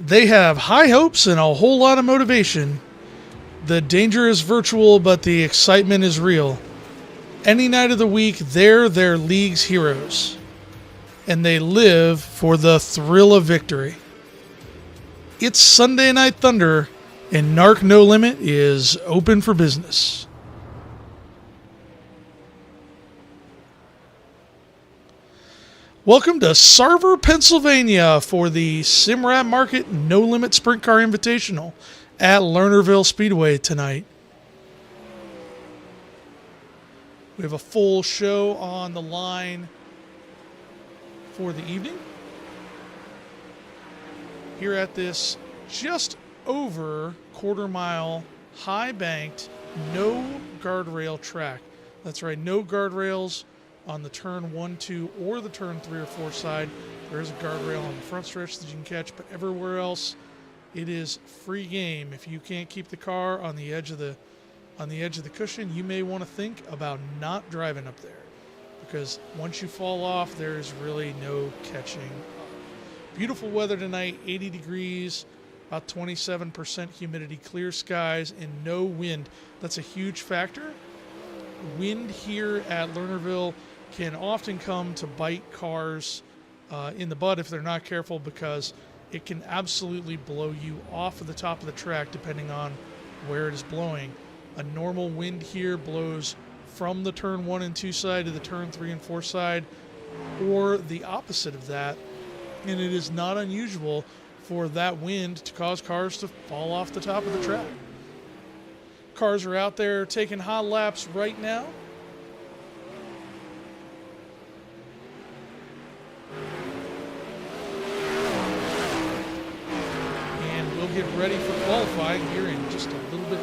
They have high hopes and a whole lot of motivation. The danger is virtual, but the excitement is real. Any night of the week, they're their league's heroes. And they live for the thrill of victory. It's Sunday Night Thunder, and NARC No Limit is open for business. Welcome to Sarver, Pennsylvania for the Simrad Market No Limit Sprint Car Invitational at Lernerville Speedway tonight. We have a full show on the line for the evening here at this just over quarter-mile, high-banked, no guardrail track. That's right, no guardrails on the turn 1, 2, or the turn 3 or 4 side. There is a guardrail on the front stretch that you can catch, but everywhere else, it is free game. If you can't keep the car on the edge of the cushion, you may want to think about not driving up there, because once you fall off, there is really no catching up. Beautiful weather tonight, 80 degrees, about 27% humidity, clear skies, and no wind. That's a huge factor. Wind here at Lernerville can often come to bite cars in the butt if they're not careful, because it can absolutely blow you off of the top of the track depending on where it is blowing. A normal wind here blows from the turn 1 and 2 side to the turn 3 and 4 side, or the opposite of that, and it is not unusual for that wind to cause cars to fall off the top of the track. Cars are out there taking hot laps right now. And we'll get ready for qualifying here in just a little bit.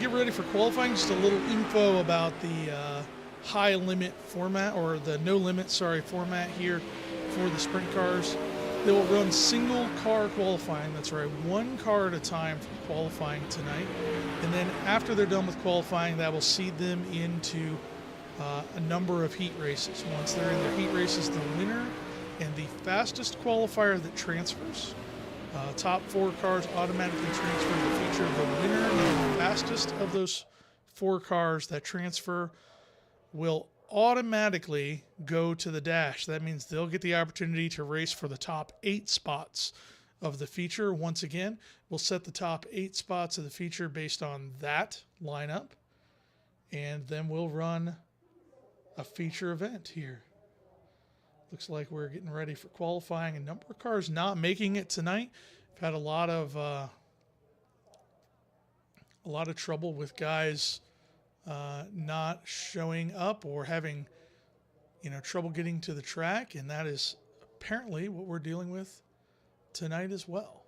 Get ready for qualifying. Just a little info about the high limit format, or the no limit, format here for the sprint cars. They will run single car qualifying. That's right, one car at a time for qualifying tonight. And then after they're done with qualifying, that will seed them into a number of heat races. Once they're in their heat races, the winner and the fastest qualifier that transfers, top 4 cars automatically transfer to the feature. The winner and the fastest of those 4 cars that transfer will automatically go to the dash. That means they'll get the opportunity to race for the top 8 spots of the feature. Once again, we'll set the top 8 spots of the feature based on that lineup, and then we'll run a feature event here. Looks like we're getting ready for qualifying. A number of cars not making it tonight. We've had a lot of trouble with guys not showing up or having, trouble getting to the track, and that is apparently what we're dealing with tonight as well.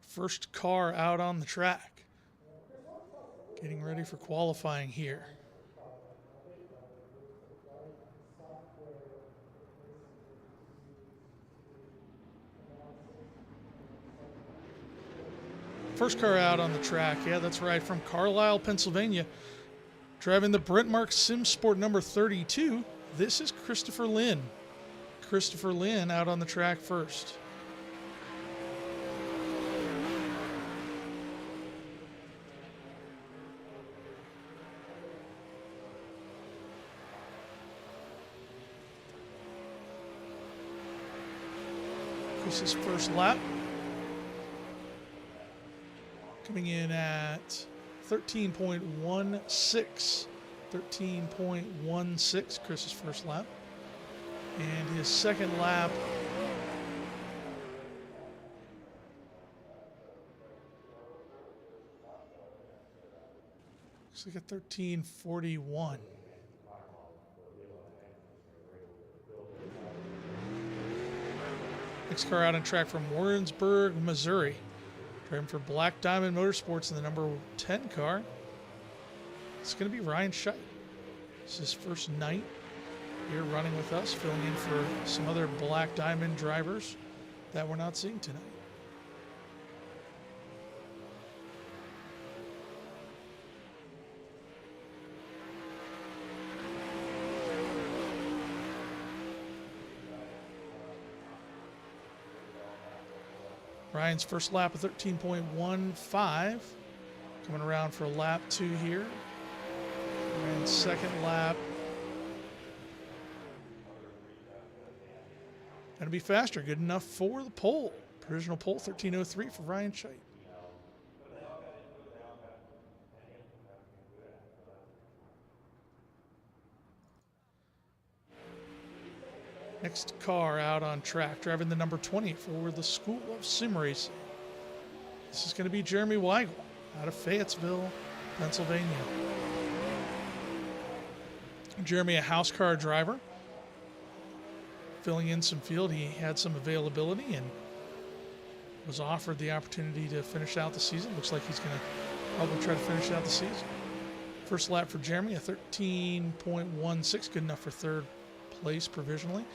First car out on the track. Getting ready for qualifying here. First car out on the track. Yeah, that's right. From Carlisle, Pennsylvania. Driving the Brent Mark Sim Sport number 32. This is Christopher Lynn. Christopher Lynn out on the track first. This is first lap. coming in at 13.16. 13.16, Chris's first lap. And his second lap, looks like a 13.41. Next car out on track from Warrensburg, Missouri. Driving for Black Diamond Motorsports in the number 10 car. It's going to be Ryan Scheidt. It's his first night here running with us, filling in for some other Black Diamond drivers that we're not seeing tonight. Ryan's first lap of 13.15. Coming around for lap 2 here. And second lap. Going to be faster. Good enough for the pole. Provisional pole, 13.03 for Ryan Scheidt. Next car out on track, driving the number 20 for the School of Sim Racing. This is going to be Jeremy Weigel out of Fayetteville, Pennsylvania. Jeremy, a house car driver, filling in some field. He had some availability and was offered the opportunity to finish out the season. Looks like he's going to probably try to finish out the season. First lap for Jeremy, a 13.16, good enough for third place provisionally.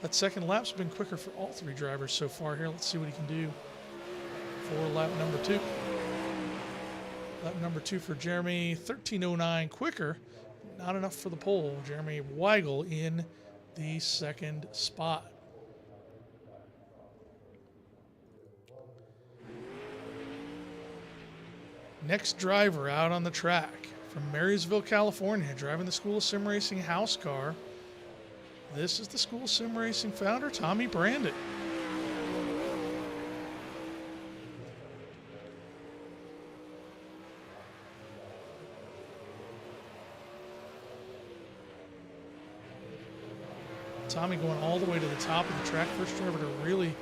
That second lap's been quicker for all three drivers so far here. Let's see what he can do for lap number 2. Lap number 2 for Jeremy, 13.09 quicker. Not enough for the pole. Jeremy Weigel in the second spot. Next driver out on the track from Marysville, California, driving the School of Sim Racing house car. This is the School of Sim Racing founder, Tommy Brandon. Tommy going all the way to the top of the track. First driver to really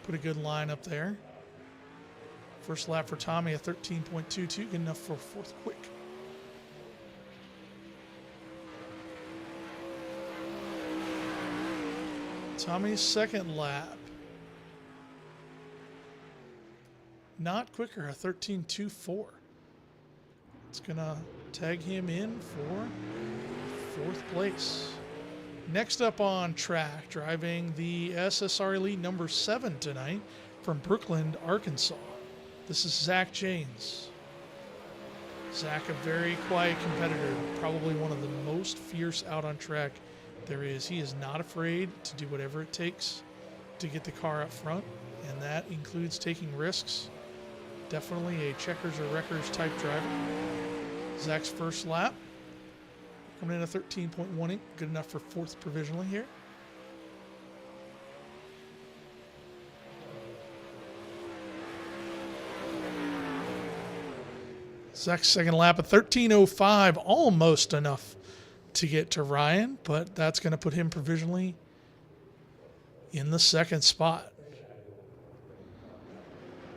put a good line up there. First lap for Tommy, a 13.22, good enough for fourth quick. Tommy's second lap. Not quicker, a 13.24. It's going to tag him in for fourth place. Next up on track, driving the SSR Elite number 7 tonight from Brookland, Arkansas. This is Zach Janes. Zach, a very quiet competitor, probably one of the most fierce out on track there is. He is not afraid to do whatever it takes to get the car up front, and that includes taking risks. Definitely a checkers or wreckers type driver. Zach's first lap, coming in at 13.18, good enough for fourth provisionally here. Zach's second lap at 13.05, almost enough to get to Ryan, but that's going to put him provisionally in the second spot.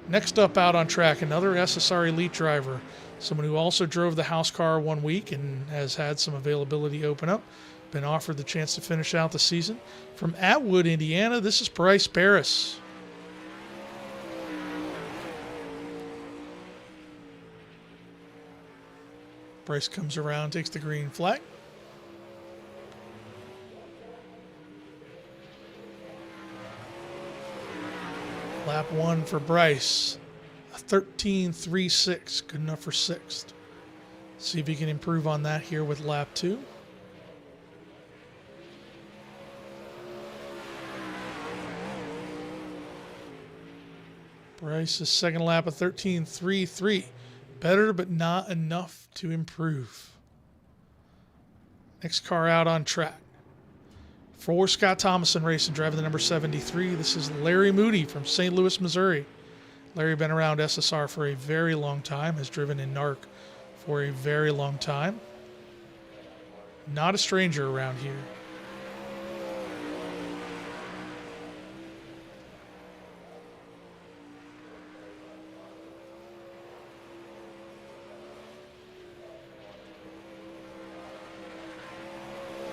Next up out on track, another SSR Elite driver, someone who also drove the house car 1 week and has had some availability open up, been offered the chance to finish out the season. From Atwood, Indiana, this is Bryce Barris. Bryce comes around, takes the green flag. Lap 1 for Bryce, a 13.36, good enough for sixth. See if he can improve on that here with lap 2. Bryce's second lap, a 13.33. Better, but not enough to improve. Next car out on track. For Scott Thomason Racing, driving the number 73, this is Larry Moody from St. Louis, Missouri. Larry been around SSR for a very long time, has driven in NARC for a very long time. Not a stranger around here.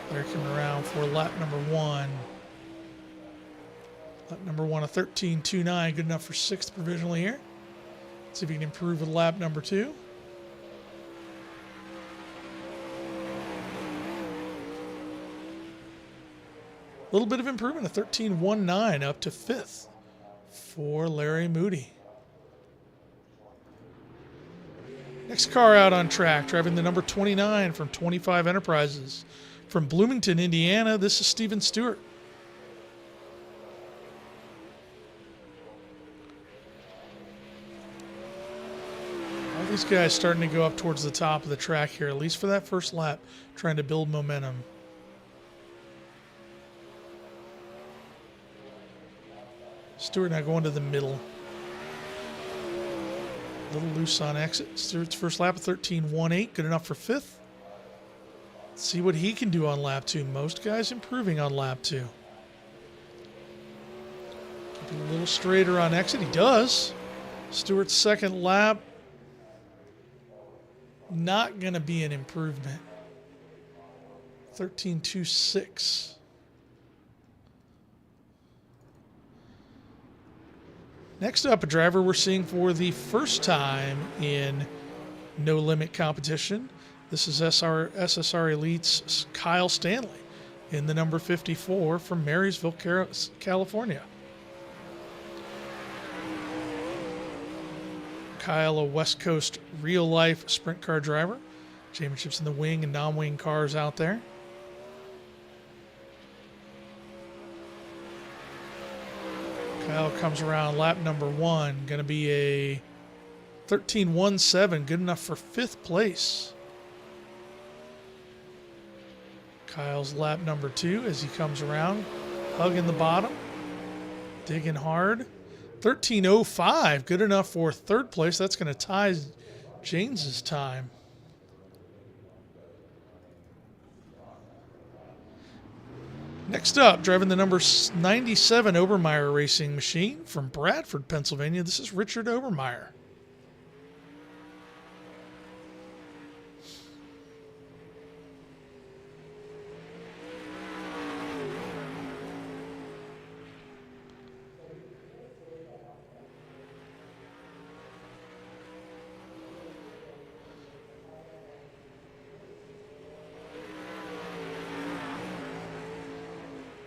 They're coming around for lap number 1. Lap number 1, a 13.29, good enough for 6th provisionally here. Let's see if he can improve with lap number 2. A little bit of improvement, a 13.19 up to 5th for Larry Moody. Next car out on track, driving the number 29 from 25 Enterprises. From Bloomington, Indiana, this is Steven Stewart. All these guys starting to go up towards the top of the track here, at least for that first lap, trying to build momentum. Stewart now going to the middle. A little loose on exit. Stewart's first lap of 13.18, good enough for 5th. Let's see what he can do on lap 2. Most guys improving on lap 2. Keep it a little straighter on exit. He does. Stewart's second lap. Not going to be an improvement. 13.26. Next up, a driver we're seeing for the first time in No Limit competition. This is SSR Elite's Kyle Stanley in the number 54 from Marysville, California. Kyle, a West Coast real-life sprint car driver. Championships in the wing and non-wing cars out there. Kyle comes around lap number 1. Going to be a 13.17, good enough for 5th place. Kyle's lap number 2 as he comes around, hugging the bottom, digging hard. 13.05, good enough for 3rd place. That's going to tie James's time. Next up, driving the number 97 Obermeyer racing machine from Bradford, Pennsylvania. This is Richard Obermeyer.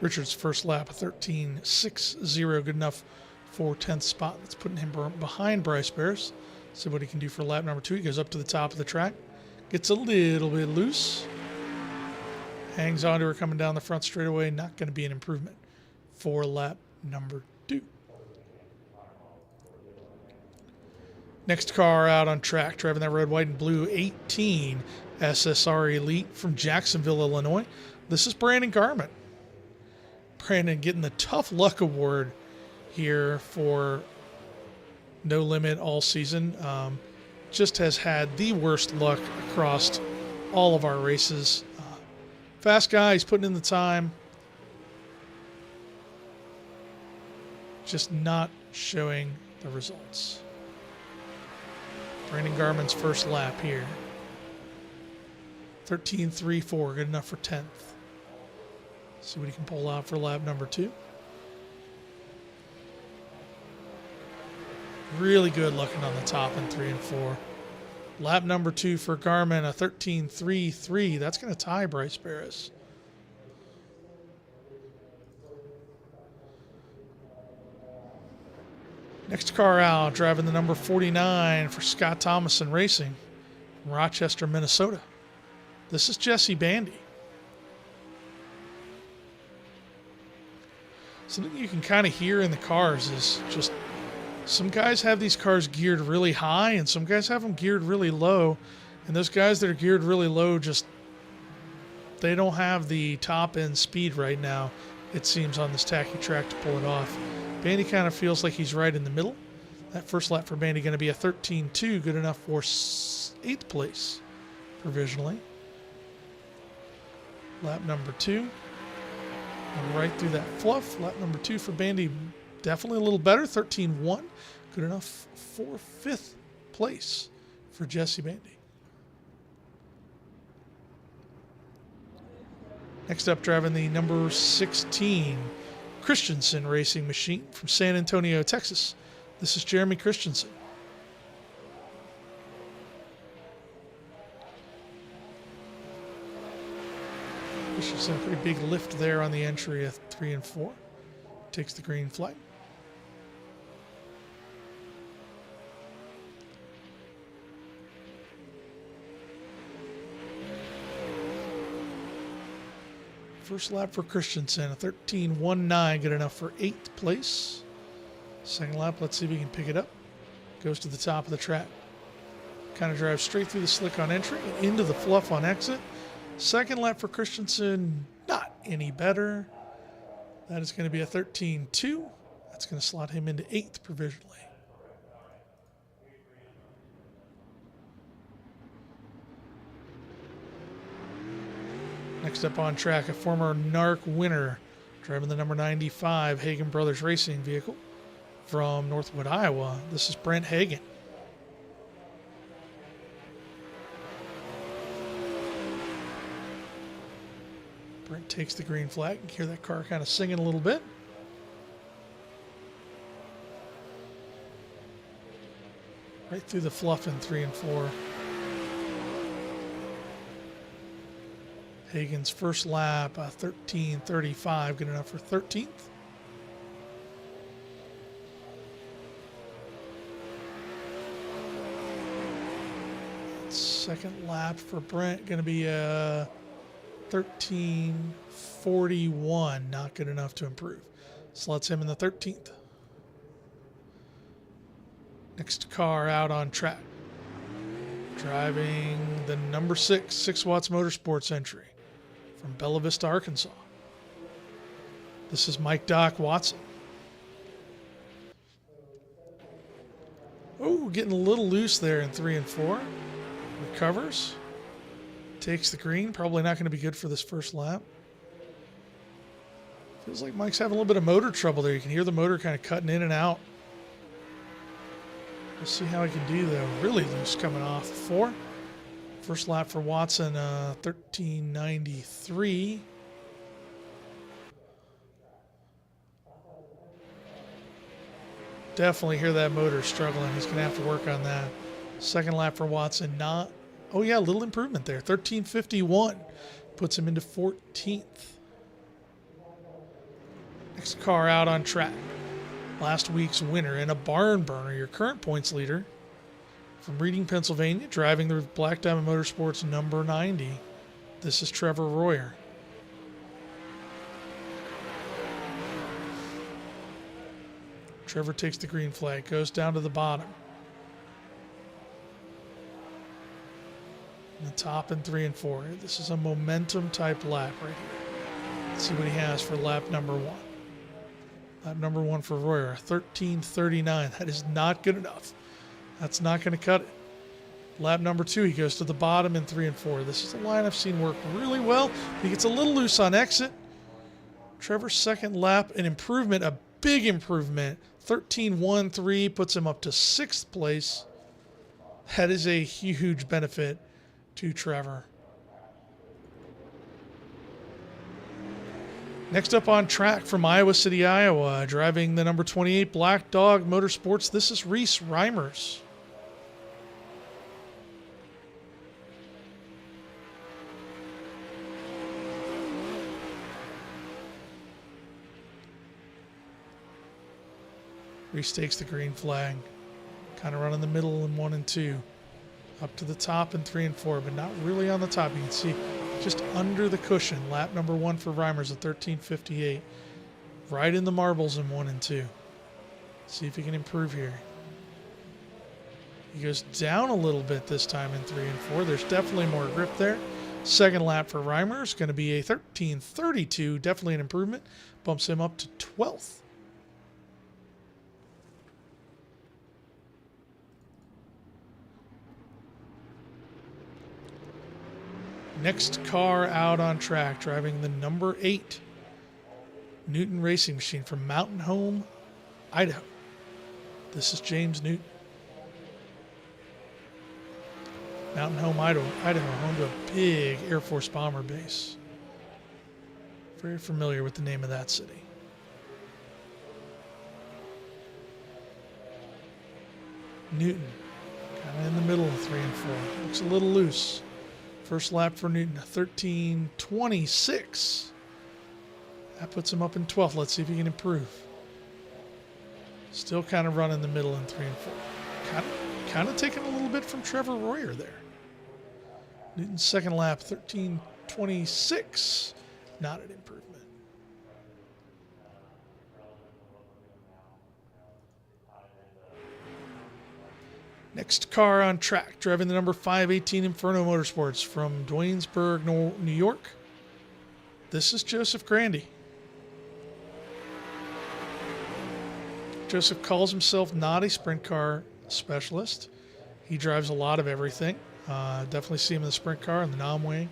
Richard's first lap, a 13.60, good enough for 10th spot. That's putting him behind Bryce Barris. See what he can do for lap number 2. He goes up to the top of the track, gets a little bit loose, hangs on to her coming down the front straightaway. Not going to be an improvement for lap number 2. Next car out on track, driving that red, white, and blue 18 SSR Elite from Jacksonville, Illinois. This is Brandon Garman. Brandon getting the Tough Luck Award here for No Limit all season. Just has had the worst luck across all of our races. Fast guy, he's putting in the time. Just not showing the results. Brandon Garman's first lap here. 13.34, good enough for 10th. See what he can pull out for lap number 2. Really good looking on the top in 3 and 4. Lap number 2 for Garmin, a 13.33. That's going to tie Bryce Barris. Next car out, driving the number 49 for Scott Thomason Racing from Rochester, Minnesota. This is Jesse Bandy. Something you can kind of hear in the cars is just some guys have these cars geared really high and some guys have them geared really low. And those guys that are geared really low just, they don't have the top end speed right now, it seems, on this tacky track to pull it off. Bandy kind of feels like he's right in the middle. That first lap for Bandy going to be a 13.2, good enough for 8th place provisionally. Lap number 2. And right through that fluff. Lap number 2 for Bandy, definitely a little better, 13.1, good enough for 5th place for Jesse Bandy. Next up, driving the number 16 Christensen racing machine from San Antonio, Texas. This is Jeremy Christensen. Christensen, a pretty big lift there on the entry of 3 and 4. Takes the green flag. First lap for Christensen, a 13.19, good enough for 8th place. Second lap, let's see if we can pick it up. Goes to the top of the track. Kind of drives straight through the slick on entry and into the fluff on exit. Second lap for Christensen, not any better. That is going to be a 13.2. That's going to slot him into 8th provisionally. Next up on track, a former NARC winner, driving the number 95 Hagen Brothers Racing vehicle from Northwood, Iowa. This is Brent Hagen. Brent takes the green flag. You can hear that car kind of singing a little bit. Right through the fluff in 3 and 4. Hagen's first lap, 13.35, good enough for 13th. Second lap for Brent, going to be a 13.41, not good enough to improve. Slots him in the 13th. Next car out on track. Driving the number 6 Watts Motorsports entry from Bella Vista, Arkansas. This is Mike Doc Watson. Oh, getting a little loose there in 3 and 4. Recovers. Takes the green. Probably not going to be good for this first lap. Feels like Mike's having a little bit of motor trouble there. You can hear the motor kind of cutting in and out. We'll see how he can do though. Really loose coming off 4. First lap for Watson, 13.93. Definitely hear that motor struggling. He's going to have to work on that. Second lap for Watson, not. Oh yeah, a little improvement there. 13.51 puts him into 14th. Next car out on track. Last week's winner and a barn burner, your current points leader from Reading, Pennsylvania, driving the Black Diamond Motorsports number 90. This is Trevor Royer. Trevor takes the green flag, goes down to the bottom. The top in 3 and 4. This is a momentum type lap right here. Let's see what he has for lap number 1. Lap number 1 for Royer, 13.39. That is not good enough. That's not going to cut it. Lap number 2, he goes to the bottom in 3 and 4. This is a line I've seen work really well. He gets a little loose on exit. Trevor's second lap, an improvement, a big improvement. 13.13 puts him up to 6th place. That is a huge benefit to Trevor. Next up on track from Iowa City, Iowa, driving the number 28 Black Dog Motorsports, this is Reese Reimers. Reese takes the green flag. Kind of running the middle in 1 and 2. Up to the top in 3 and 4, but not really on the top. You can see just under the cushion. Lap number 1 for Reimers at 13.58. Right in the marbles in 1 and 2. See if he can improve here. He goes down a little bit this time in 3 and 4. There's definitely more grip there. Second lap for Reimers, going to be a 13.32. Definitely an improvement. Bumps him up to 12th. Next car out on track, driving the number 8 Newton Racing Machine from Mountain Home, Idaho. This is James Newton. Mountain Home, Idaho, home to a big Air Force bomber base. Very familiar with the name of that city. Newton, kind of in the middle of 3 and 4. Looks a little loose. First lap for Newton, 13:26. That puts him up in 12th. Let's see if he can improve. Still kind of running the middle in 3 and 4. Kind of taking a little bit from Trevor Royer there. Newton's second lap, 13:26. Not an improvement. Next car on track, driving the number 518 Inferno Motorsports from Dwaynesburg, New York. This is Joseph Grandy. Joseph calls himself not a sprint car specialist. He drives a lot of everything. Definitely see him in the sprint car, in the non-wing,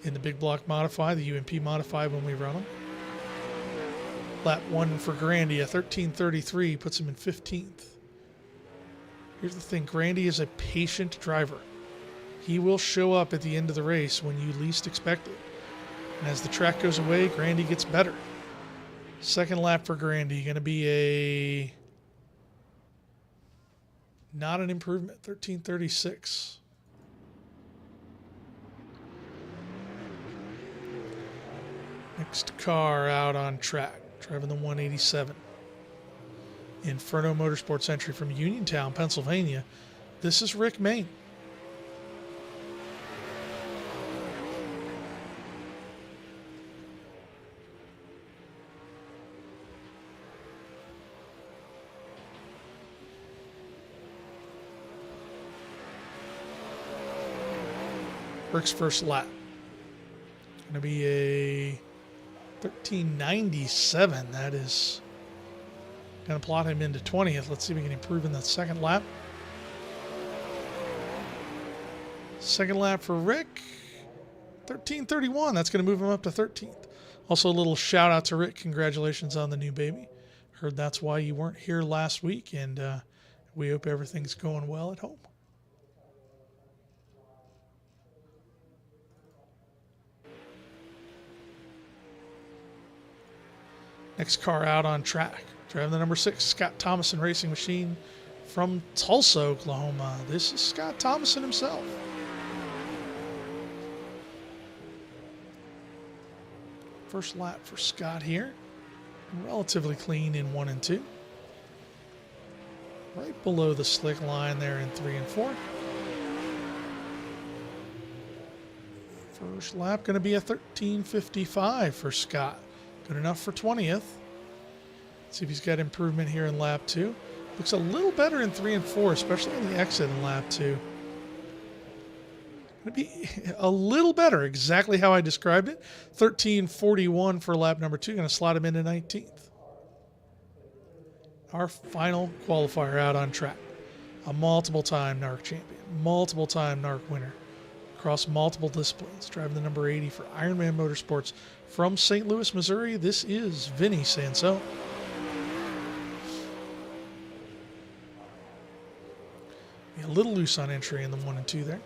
in the big block modified, the UMP modified when we run them. Lap 1 for Grandy, a 13:33 puts him in 15th. Here's the thing, Grandy is a patient driver. He will show up at the end of the race when you least expect it. And as the track goes away, Grandy gets better. Second lap for Grandy, going to be not an improvement, 13:36. Next car out on track, driving the 187. Inferno Motorsports entry from Uniontown, Pennsylvania. This is Rick Main. Rick's first lap. Going to be a 13:97. That is going to plot him into 20th. Let's see if we can improve in that second lap. Second lap for Rick, 13:31. That's going to move him up to 13th. Also, a little shout out to Rick. Congratulations on the new baby. Heard that's why you weren't here last week, and we hope everything's going well at home. Next car out on track, driving the number 6 Scott Thomason Racing Machine from Tulsa, Oklahoma. This is Scott Thomason himself. First lap for Scott here. Relatively clean in 1 and 2. Right below the slick line there in 3 and 4. First lap going to be a 13:55 for Scott. Good enough for 20th. Let's see if he's got improvement here in lap 2. Looks a little better in 3 and 4, especially on the exit in lap 2. Going to be a little better, exactly how I described it. 13:41 for lap number 2. Going to slot him into 19th. Our final qualifier out on track. A multiple-time NARC champion, multiple-time NARC winner across multiple disciplines. Driving the number 80 for Ironman Motorsports from St. Louis, Missouri. This is Vinny Sansone. A little loose on entry in the 1 and 2 there.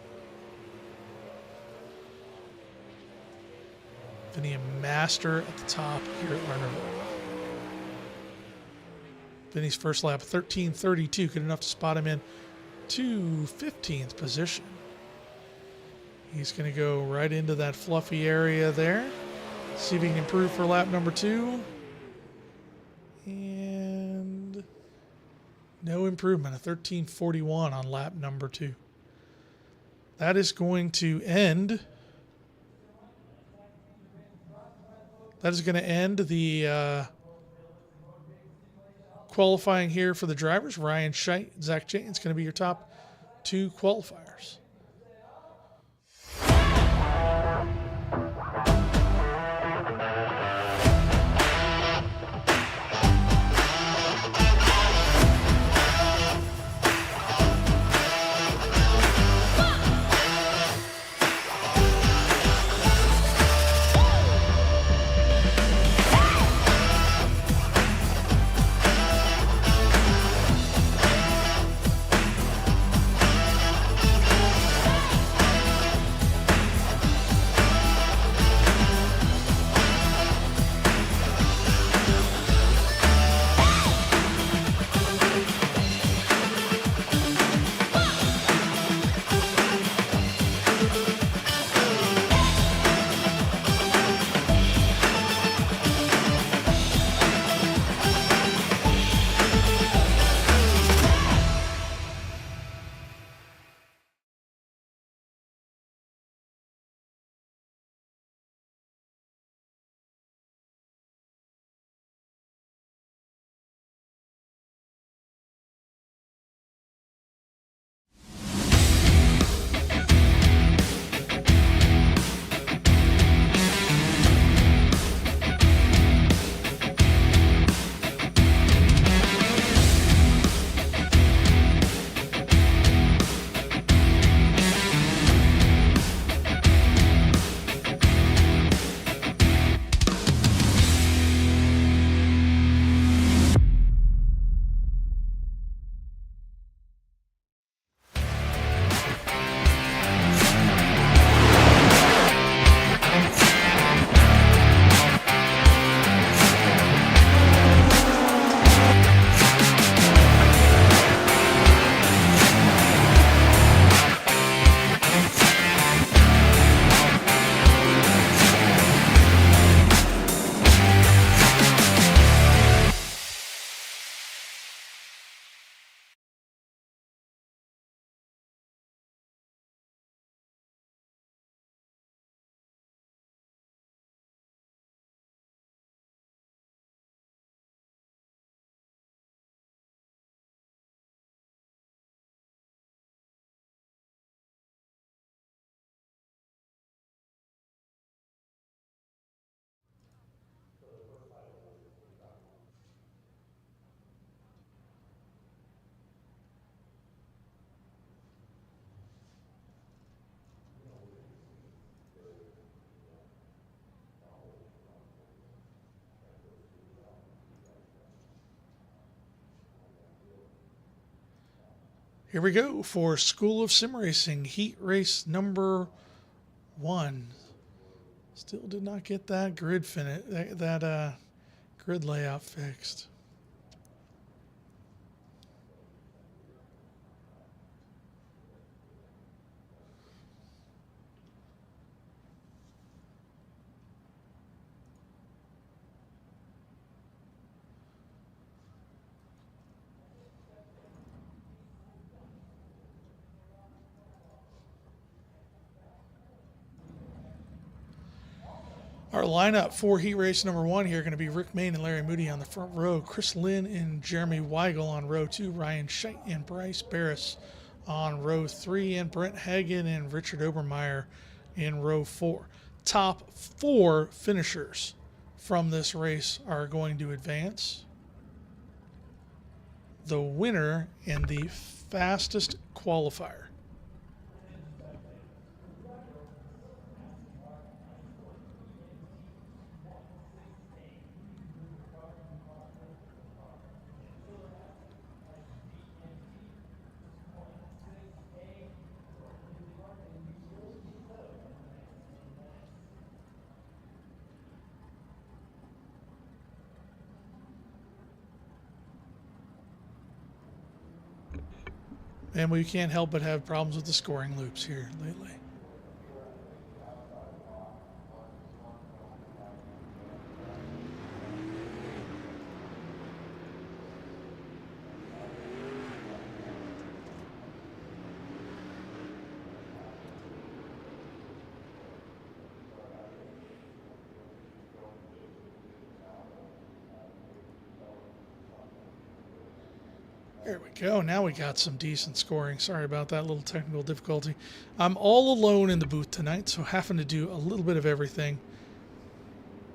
Vinny a master at the top here at Lernerville. Vinny's first lap, 13:32, good enough to spot him in to 15th position. He's going to go right into that fluffy area there. See if he can improve for lap number 2. And no improvement, a 13:41 on lap number 2. That is going to end. That is going to end the qualifying here for the drivers. Ryan Scheidt, Zach Jane's going to be your top 2 qualifiers. Here we go for School of Sim Racing, heat race number 1. Still did not get that grid grid layout fixed. Our lineup for heat race number 1 here going to be Rick Mayne and Larry Moody on the front row, Chris Lynn and Jeremy Weigel on row 2, Ryan Scheit and Bryce Barris on row 3, and Brent Hagen and Richard Obermeyer in row 4. Top 4 finishers from this race are going to advance. The winner and the fastest qualifier. And we can't help but have problems with the scoring loops here lately. There we go. Now we got some decent scoring. Sorry about that little technical difficulty. I'm all alone in the booth tonight, so having to do a little bit of everything.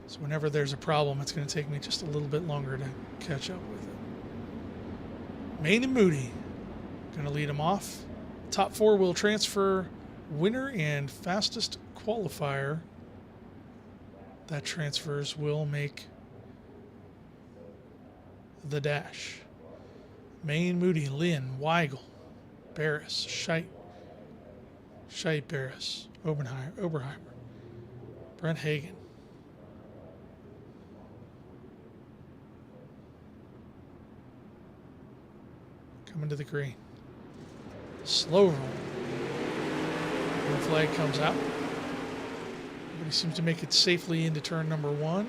So whenever there's a problem, it's going to take me just a little bit longer to catch up with it. Mayne and Moody going to lead them off. Top 4 will transfer. Winner and fastest qualifier that transfers will make the dash. Mayne, Moody, Lynn, Weigel, Barris, Scheit, Barris, Oberheimer, Brent Hagen. Coming to the green. Slow roll. Green flag comes out. Everybody seems to make it safely into turn number 1.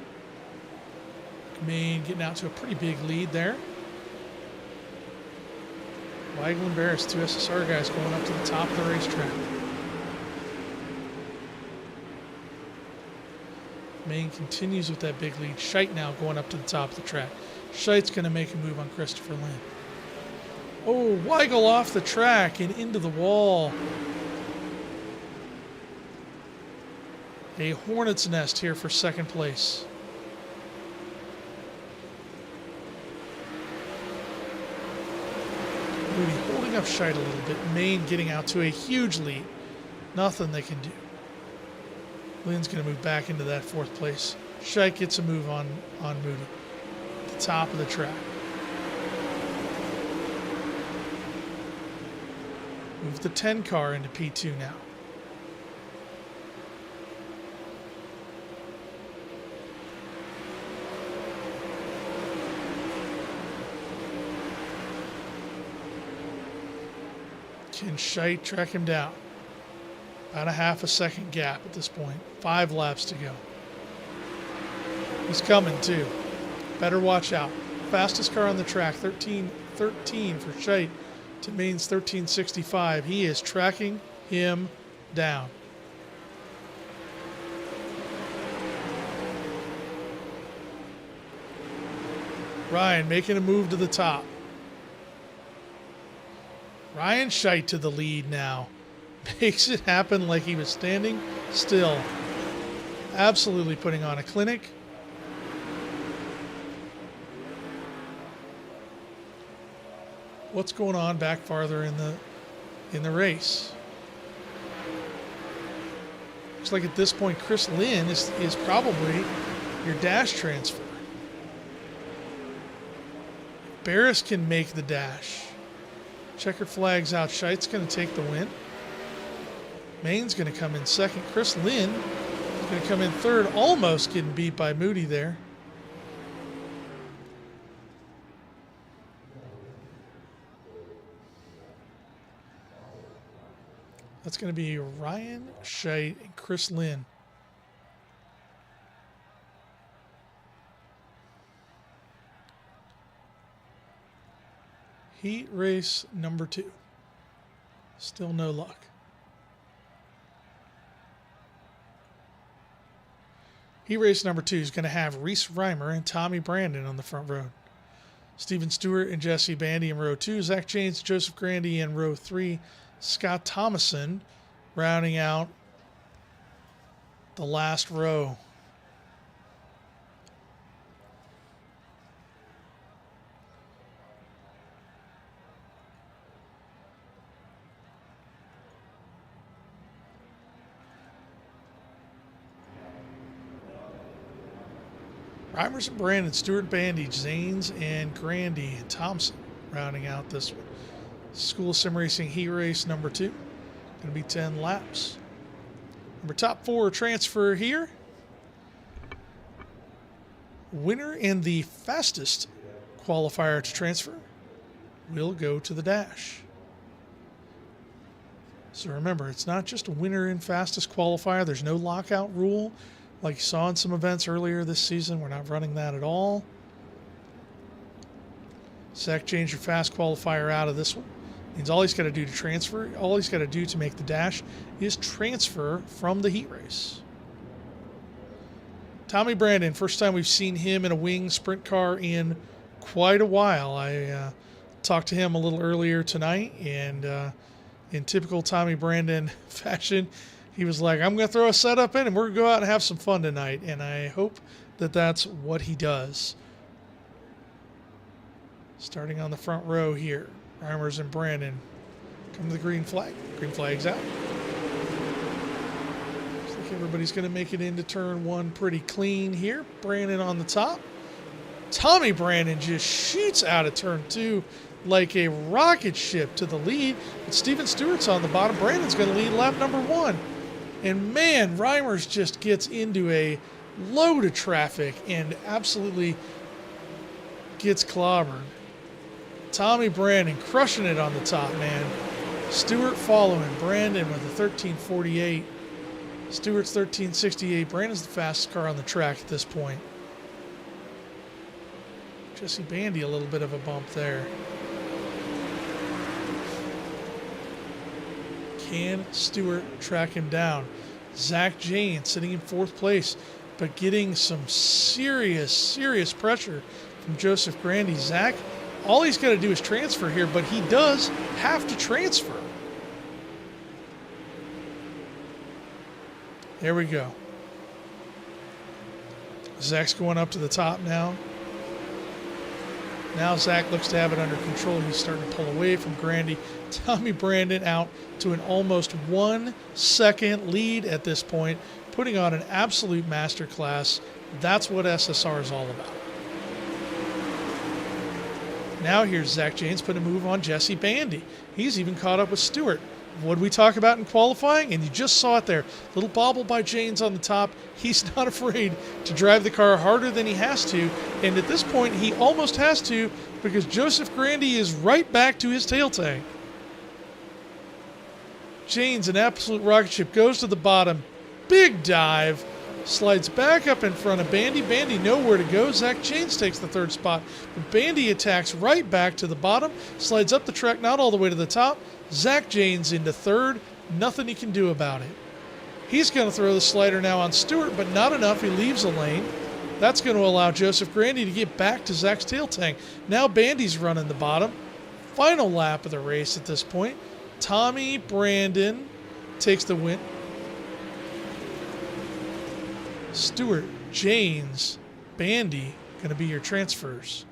Mayne getting out to a pretty big lead there. Weigel and Barris, 2 SSR guys going up to the top of the racetrack. Mayne continues with that big lead. Scheit now going up to the top of the track. Scheit's going to make a move on Christopher Lynn. Oh, Weigel off the track and into the wall. A hornet's nest here for second place. Moody holding up Scheit a little bit. Mayne getting out to a huge lead. Nothing they can do. Lynn's going to move back into that 4th place. Scheit gets a move on Moody. At the top of the track. Move the 10 car into P2 now. Can Scheit track him down? About a half a second gap at this point. 5 laps to go. He's coming too. Better watch out. Fastest car on the track, 13-13 for Scheit to Mayne's 13.65. He is tracking him down. Ryan making a move to the top. Ryan Scheit to the lead now. Makes it happen like he was standing still. Absolutely putting on a clinic. What's going on back farther in the race? Looks like at this point Chris Lynn is probably your dash transfer. Barris can make the dash. Checkered flag's out. Scheidt's going to take the win. Maine's going to come in second. Chris Lynn is going to come in third, almost getting beat by Moody there. That's going to be Ryan Scheidt and Chris Lynn. Heat race number 2. Still no luck. Heat race number 2 is going to have Reese Reimer and Tommy Brandon on the front row. Stephen Stewart and Jesse Bandy in row 2. Zach James, Joseph Grandy in row 3. Scott Thomason rounding out the last row. Reimers and Brandon, Stewart, Bandy, Zanes, and Grandy, and Thompson rounding out this one. School Sim Racing Heat Race number 2. Going to be 10 laps. Number top 4 transfer here. Winner and the fastest qualifier to transfer will go to the dash. So remember, it's not just a winner and fastest qualifier. There's no lockout rule like you saw in some events earlier this season. We're not running that at all. Zach James, your fast qualifier out of this one. Means all he's got to do to transfer, all he's got to do to make the dash is transfer from the heat race. Tommy Brandon, first time we've seen him in a wing sprint car in quite a while. I talked to him a little earlier tonight, and in typical Tommy Brandon fashion, he was like, I'm going to throw a setup in and we're going to go out and have some fun tonight. And I hope that that's what he does. Starting on the front row here, Reimers and Brandon come to the green flag. Green flag's out. Looks like everybody's going to make it into turn 1 pretty clean here. Brandon on the top. Tommy Brandon just shoots out of turn 2 like a rocket ship to the lead. But Stephen Stewart's on the bottom. Brandon's going to lead lap number 1. And man, Reimers just gets into a load of traffic and absolutely gets clobbered. Tommy Brandon crushing it on the top, man. Stewart following. Brandon with a 13:48. Stewart's 13:68. Brandon's the fastest car on the track at this point. Jesse Bandy a little bit of a bump there. Can Stewart track him down? Zach James sitting in 4th place, but getting some serious pressure from Joseph Grandy. Zach, all he's got to do is transfer here, but he does have to transfer. There we go. Zach's going up to the top now. Now Zach looks to have it under control. He's starting to pull away from Grandy. Tommy Brandon out to an almost 1 second lead at this point, putting on an absolute masterclass. That's what SSR is all about. Now here's Zach James putting a move on Jesse Bandy. He's even caught up with Stewart. What did we talk about in qualifying? And you just saw it there. Little bobble by James on the top. He's not afraid to drive the car harder than he has to. And at this point, he almost has to because Joseph Grandy is right back to his tail tank. James, an absolute rocket ship, goes to the bottom. Big dive. Slides back up in front of Bandy. Bandy nowhere to go. Zach James takes the 3rd spot. But Bandy attacks right back to the bottom. Slides up the track, not all the way to the top. Zach James into 3rd. Nothing he can do about it. He's going to throw the slider now on Stewart, but not enough. He leaves a lane. That's going to allow Joseph Grandy to get back to Zach's tail tank. Now Bandy's running the bottom. Final lap of the race at this point. Tommy Brandon takes the win. Stewart, James, Bandy going to be your transfers,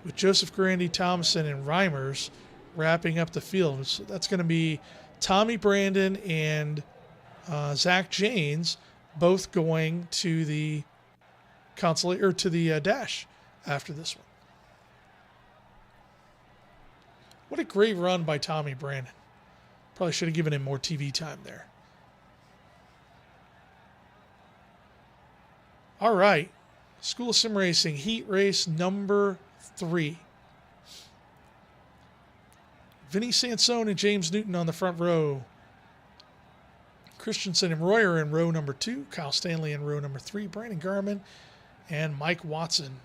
with Joseph Grandy, Thomason, and Reimers wrapping up the field. So that's going to be Tommy Brandon and Zach James both going to the dash after this one. What a great run by Tommy Brandon. Probably should have given him more TV time there. All right. School of Sim Racing, heat race number 3. Vinny Sansone and James Newton on the front row. Christensen and Royer in row number 2. Kyle Stanley in row number 3. Brandon Garman and Mike Watson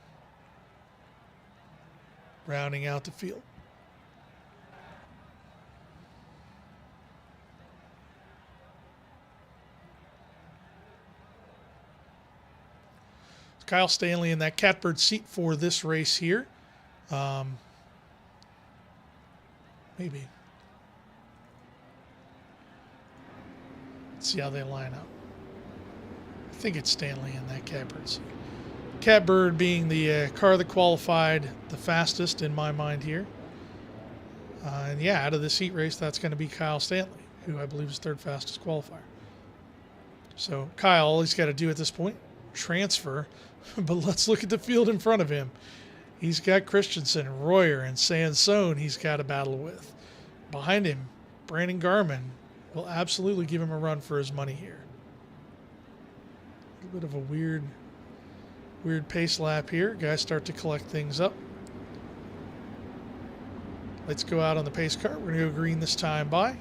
rounding out the field. Kyle Stanley in that catbird seat for this race here. Maybe. Let's see how they line up. I think it's Stanley in that catbird seat. Catbird being the car that qualified the fastest in my mind here. And yeah, out of this heat race, that's going to be Kyle Stanley, who I believe is third fastest qualifier. So Kyle, all he's got to do at this point, transfer. But let's look at the field in front of him. He's got Christensen, Royer, and Sansone he's got to battle with. Behind him, Brandon Garman will absolutely give him a run for his money here. A little bit of a weird pace lap here. Guys start to collect things up. Let's go out on the pace car. We're going to go green this time by.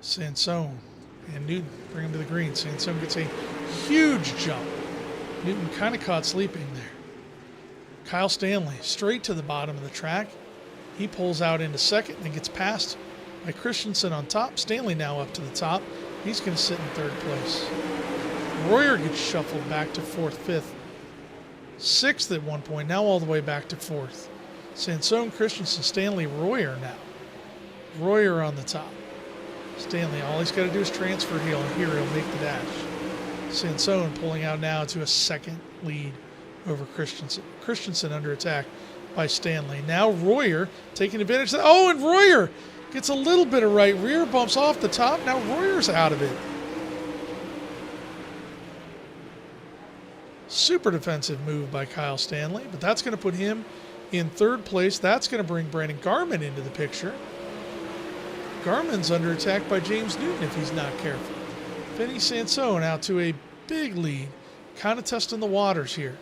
Sansone and Newton bring him to the green. Sansone gets a huge jump. Newton kind of caught sleeping there. Kyle Stanley straight to the bottom of the track. He pulls out into second and gets passed by Christensen on top. Stanley now up to the top. He's going to sit in third place. Royer gets shuffled back to fourth, fifth, sixth at one point. Now all the way back to fourth. Sansone, Christensen, Stanley, Royer now. Royer on the top. Stanley, all he's got to do is transfer heel, and here he'll make the dash. Sansone pulling out now to a second lead over Christensen. Christensen under attack by Stanley. Now Royer taking advantage of that. Oh, and Royer gets a little bit of right rear, bumps off the top. Now Royer's out of it. Super defensive move by Kyle Stanley, but that's going to put him in third place. That's going to bring Brandon Garman into the picture. Garman's under attack by James Newton if he's not careful. Vinny Sansone out to a big lead. Kind of testing the waters here.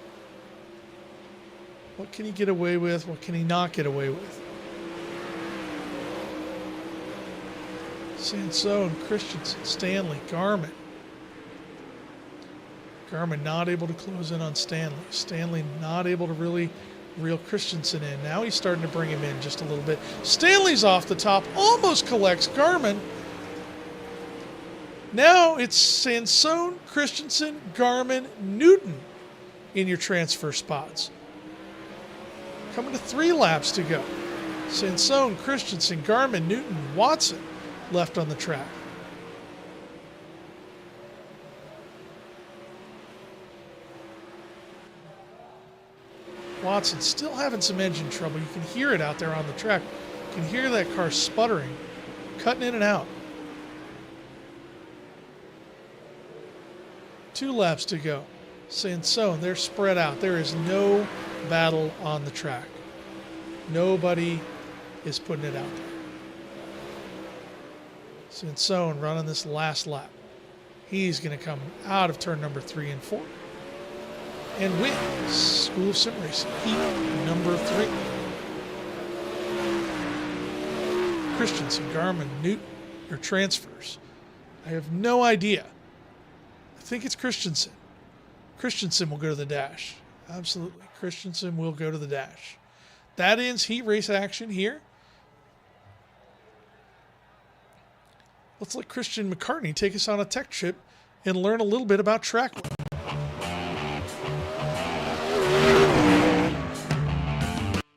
What can he get away with? What can he not get away with? Sansone, Christensen, Stanley, Garman. Garman not able to close in on Stanley. Stanley not able to really reel Christensen in. Now he's starting to bring him in just a little bit. Stanley's off the top, almost collects Garman. Now it's Sansone, Christensen, Garman, Newton in your transfer spots. Coming to 3 laps to go. Sansone, Christensen, Garman, Newton, Watson left on the track. Watson still having some engine trouble. You can hear it out there on the track. You can hear that car sputtering, cutting in and out. 2 laps to go. Sansone, they're spread out. There is no battle on the track. Nobody is putting it out there. Sansone running this last lap. He's going to come out of turn number 3 and 4. And wins School of Sim Racing, heat number 3. Christensen, Garman, Newton, your transfers. I have no idea. I think it's Christensen. Christensen will go to the dash. Absolutely. Christensen will go to the dash. That ends heat race action here. Let's let Christian McCartney take us on a tech trip and learn a little bit about track.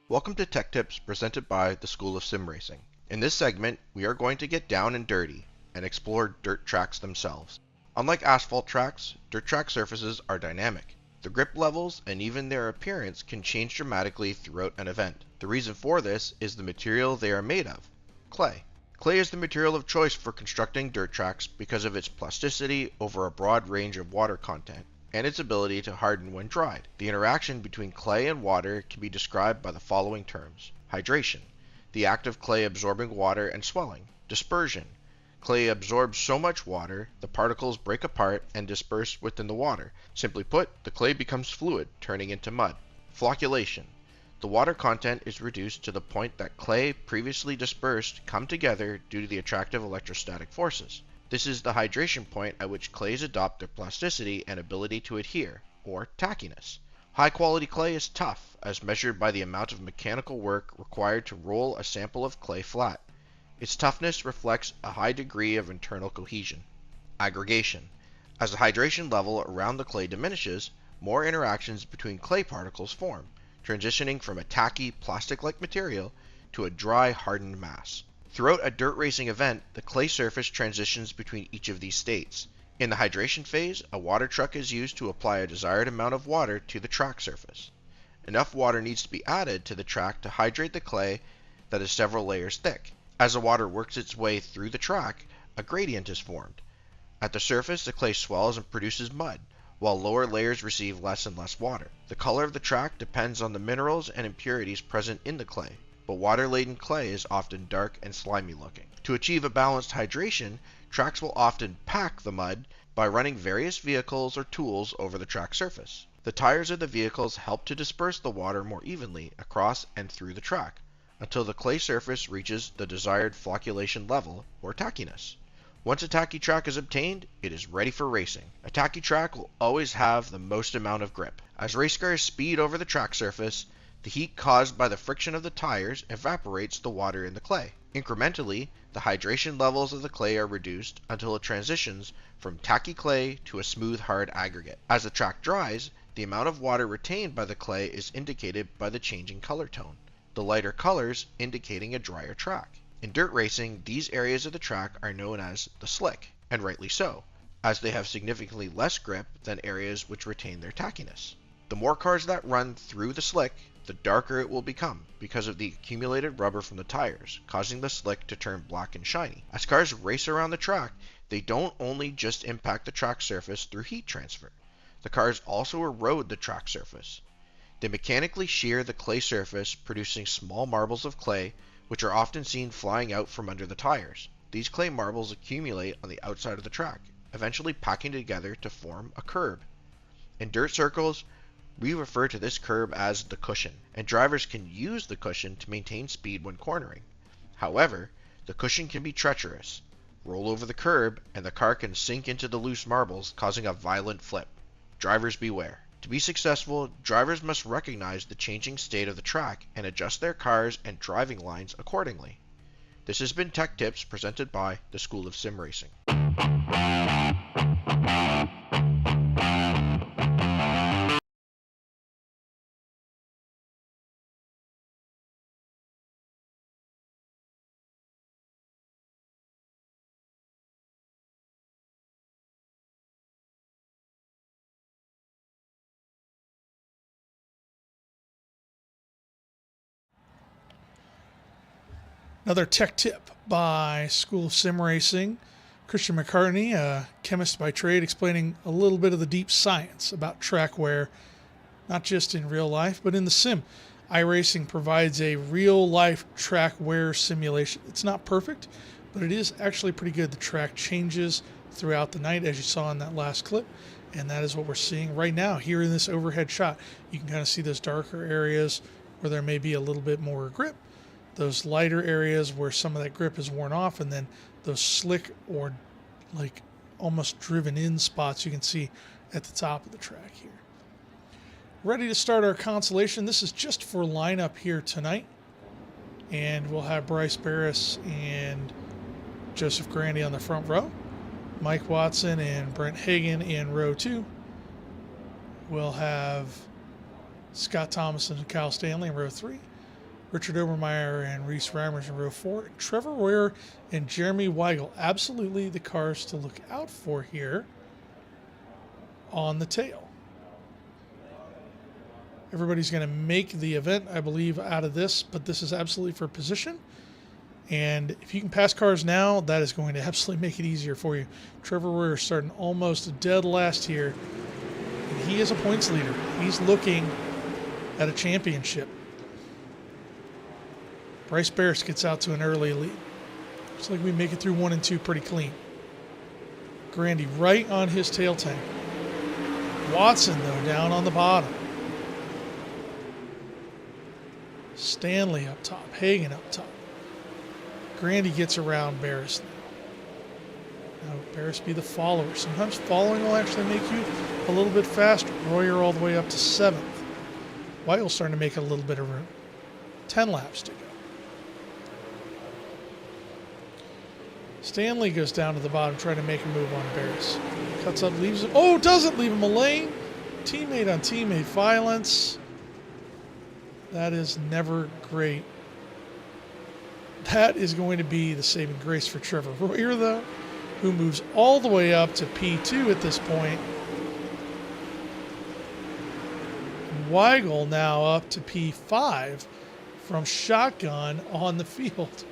Welcome to Tech Tips presented by the School of Sim Racing. In this segment, we are going to get down and dirty. and explore dirt tracks themselves. Unlike asphalt tracks, dirt track surfaces are dynamic. The grip levels and even their appearance can change dramatically throughout an event. The reason for this is the material they are made of, clay. Clay is the material of choice for constructing dirt tracks because of its plasticity over a broad range of water content and its ability to harden when dried. The interaction between clay and water can be described by the following terms: hydration, the act of clay absorbing water and swelling; dispersion, clay absorbs so much water the particles break apart and disperse within the water. Simply put, the clay becomes fluid, turning into mud. Flocculation, the water content is reduced to the point that clay previously dispersed come together due to the attractive electrostatic forces. This is the hydration point at which clays adopt their plasticity and ability to adhere, or tackiness. High quality clay is tough, as measured by the amount of mechanical work required to roll a sample of clay flat. Its toughness reflects a high degree of internal cohesion. Aggregation, as the hydration level around the clay diminishes, more interactions between clay particles form, transitioning from a tacky, plastic-like material to a dry, hardened mass. Throughout a dirt racing event, the clay surface transitions between each of these states. In the hydration phase, a water truck is used to apply a desired amount of water to the track surface. Enough water needs to be added to the track to hydrate the clay that is several layers thick. As the water works its way through the track, a gradient is formed. At the surface, the clay swells and produces mud, while lower layers receive less and less water. The color of the track depends on the minerals and impurities present in the clay, but water-laden clay is often dark and slimy looking. To achieve a balanced hydration, tracks will often pack the mud by running various vehicles or tools over the track surface. The tires of the vehicles help to disperse the water more evenly across and through the track, until the clay surface reaches the desired flocculation level, or tackiness. Once a tacky track is obtained, it is ready for racing. A tacky track will always have the most amount of grip. As race cars speed over the track surface, the heat caused by the friction of the tires evaporates the water in the clay. Incrementally, the hydration levels of the clay are reduced until it transitions from tacky clay to a smooth, hard aggregate. As the track dries, the amount of water retained by the clay is indicated by the changing color tone, the lighter colors indicating a drier track. In dirt racing, these areas of the track are known as the slick, and rightly so, as they have significantly less grip than areas which retain their tackiness. The more cars that run through the slick, the darker it will become because of the accumulated rubber from the tires, causing the slick to turn black and shiny. As cars race around the track, they don't only just impact the track surface through heat transfer. The cars also erode the track surface. They mechanically shear the clay surface, producing small marbles of clay, which are often seen flying out from under the tires. These clay marbles accumulate on the outside of the track, eventually packing together to form a curb. In dirt circles, we refer to this curb as the cushion, and drivers can use the cushion to maintain speed when cornering. However, the cushion can be treacherous. Roll over the curb, and the car can sink into the loose marbles, causing a violent flip. Drivers beware. To be successful, drivers must recognize the changing state of the track and adjust their cars and driving lines accordingly. This has been Tech Tips presented by the School of Sim Racing. Another tech tip by School of Sim Racing. Christian McCartney, a chemist by trade, explaining a little bit of the deep science about track wear, not just in real life, but in the sim. iRacing provides a real-life track wear simulation. It's not perfect, but it is actually pretty good. The track changes throughout the night, as you saw in that last clip, and that is what we're seeing right now here in this overhead shot. You can kind of see those darker areas where there may be a little bit more grip, those lighter areas where some of that grip is worn off, and then those slick or like almost driven in spots you can see at the top of the track here. Ready to start our Consolation. This is just for lineup here tonight, and we'll have Bryce Barris and Joseph Grandy on the front row, Mike Watson and Brent Hagan in row 2. We'll have Scott Thomas and Kyle Stanley in row 3. Richard Obermeyer and Reese Reimers in row 4. Trevor Royer and Jeremy Weigel. Absolutely the cars to look out for here on the tail. Everybody's going to make the event, I believe, out of this, but this is absolutely for position. And if you can pass cars now, that is going to absolutely make it easier for you. Trevor Royer starting almost dead last here. And he is a points leader. He's looking at a championship. Bryce Barris gets out to an early lead. Looks like we make it through 1 and 2 pretty clean. Grandy right on his tail tank. Watson, though, down on the bottom. Stanley up top. Hagan up top. Grandy gets around Barris now. Now Barris be the follower. Sometimes following will actually make you a little bit faster. Royer all the way up to 7th. Weigel's starting to make a little bit of room. 10 laps to go. Stanley goes down to the bottom trying to make a move on Barris. Cuts up, leaves him. Oh, doesn't leave him a lane. Teammate on teammate violence. That is never great. That is going to be the saving grace for Trevor Royer, though, who moves all the way up to P2 at this point. Weigel now up to P5 from shotgun on the field.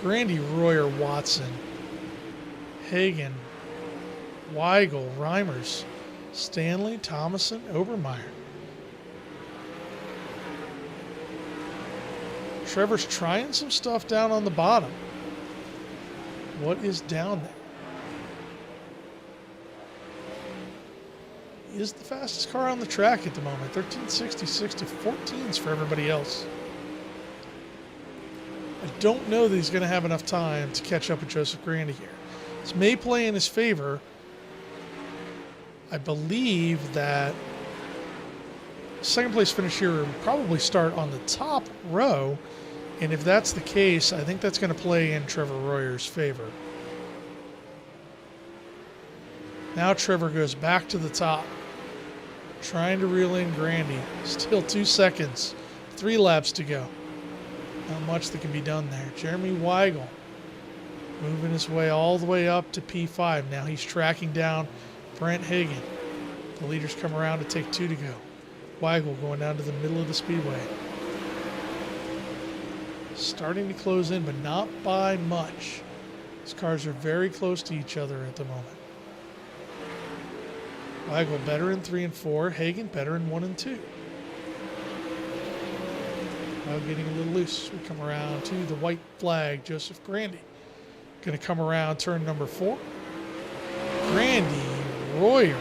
Grandy, Royer, Watson, Hagan, Weigel, Reimers, Stanley, Thomason, Obermeyer. Trevor's trying some stuff down on the bottom. What is down there? He is the fastest car on the track at the moment. 13.66 to 14s for everybody else. I don't know that he's going to have enough time to catch up with Joseph Grandy here. This may play in his favor. I believe that second place finish here will probably start on the top row. And if that's the case, I think that's going to play in Trevor Royer's favor. Now Trevor goes back to the top, trying to reel in Grandy. Still 2 seconds, 3 laps to go. Not much that can be done there. Jeremy Weigel moving his way all the way up to P5. Now he's tracking down Brent Hagan. The leaders come around to take 2 to go. Weigel going down to the middle of the speedway. Starting to close in, but not by much. These cars are very close to each other at the moment. Weigel better in 3 and 4. Hagan better in 1 and 2. Now getting a little loose. We come around to the white flag, Joseph Grandy. Going to come around turn number 4. Grandy, Royer,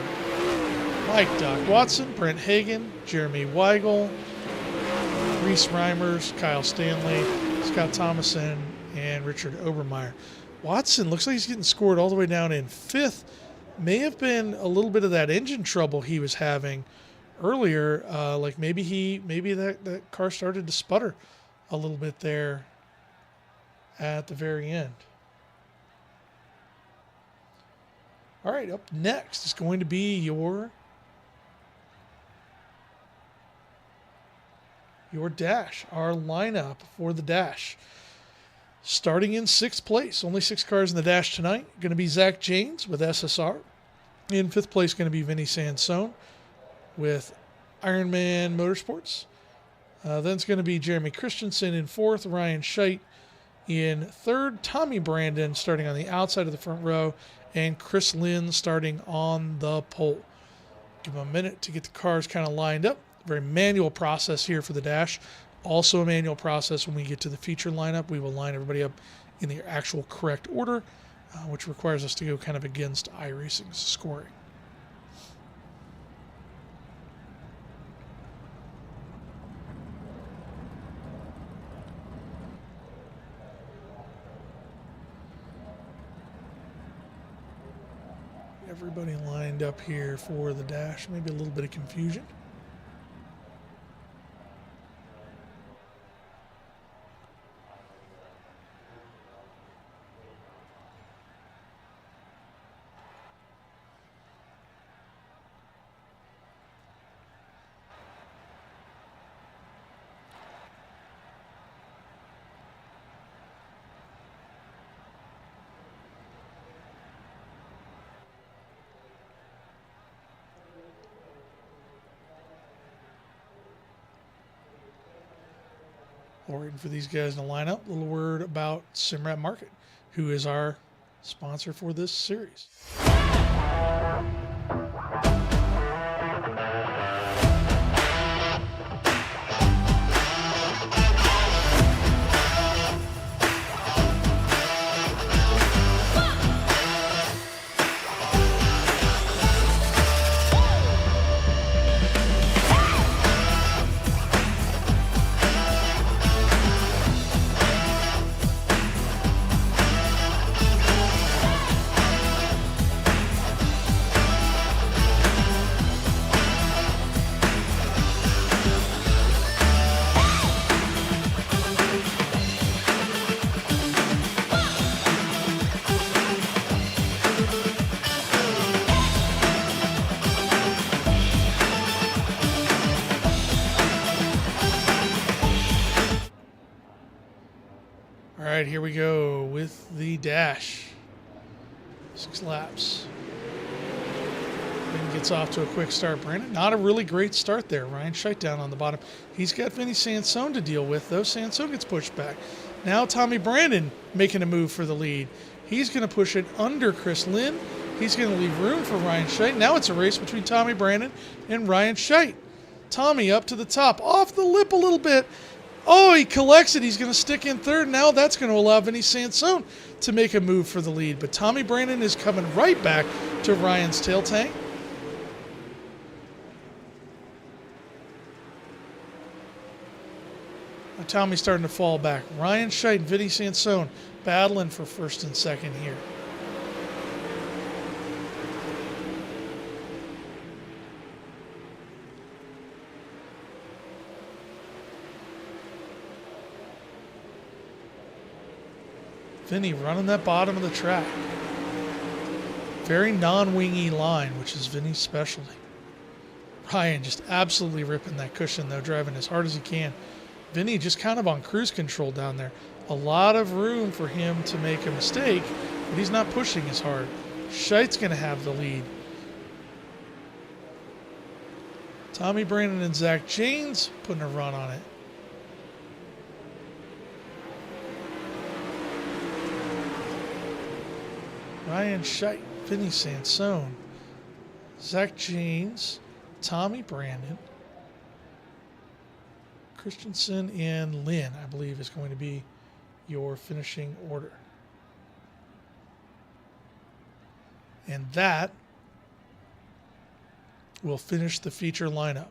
Mike Doc Watson, Brent Hagan, Jeremy Weigel, Reese Reimers, Kyle Stanley, Scott Thomason, and Richard Obermeyer. Watson looks like he's getting scored all the way down in 5th. May have been a little bit of that engine trouble he was having earlier. Like maybe that car started to sputter a little bit there at the very end. All right, up next is going to be your dash, our lineup for the dash. Starting in 6th place, only 6 cars in the dash tonight. Going to be Zach Janes with SSR. In 5th place, going to be Vinny Sansone with Ironman Motorsports. Then it's going to be Jeremy Christensen in 4th, Ryan Scheidt in 3rd, Tommy Brandon starting on the outside of the front row, and Chris Lynn starting on the pole. Give him a minute to get the cars kind of lined up. Very manual process here for the dash. Also a manual process when we get to the feature lineup. We will line everybody up in the actual correct order, which requires us to go kind of against iRacing's scoring. Everybody lined up here for the dash. Maybe a little bit of confusion. While waiting for these guys to line up, a little word about Simrad Market, who is our sponsor for this series. All right, here we go with the dash. 6 laps. Then gets off to a quick start. Brandon, not a really great start there. Ryan Scheidt down on the bottom. He's got Vinny Sansone to deal with, though. Sansone gets pushed back. Now Tommy Brandon making a move for the lead. He's going to push it under Chris Lynn. He's going to leave room for Ryan Scheidt. Now it's a race between Tommy Brandon and Ryan Scheidt. Tommy up to the top, off the lip a little bit. Oh, he collects it. He's going to stick in third. Now that's going to allow Vinny Sansone to make a move for the lead. But Tommy Brandon is coming right back to Ryan's tail tank. Now Tommy's starting to fall back. Ryan Scheidt and Vinny Sansone battling for first and second here. Vinny running that bottom of the track. Very non-wingy line, which is Vinny's specialty. Ryan just absolutely ripping that cushion, though, driving as hard as he can. Vinny just kind of on cruise control down there. A lot of room for him to make a mistake, but he's not pushing as hard. Scheidt's going to have the lead. Tommy Brandon and Zach Janes putting a run on it. Ryan Scheidt, Vinny Sansone, Zach Janes, Tommy Brandon, Christensen, and Lynn, I believe, is going to be your finishing order. And that will finish the feature lineup.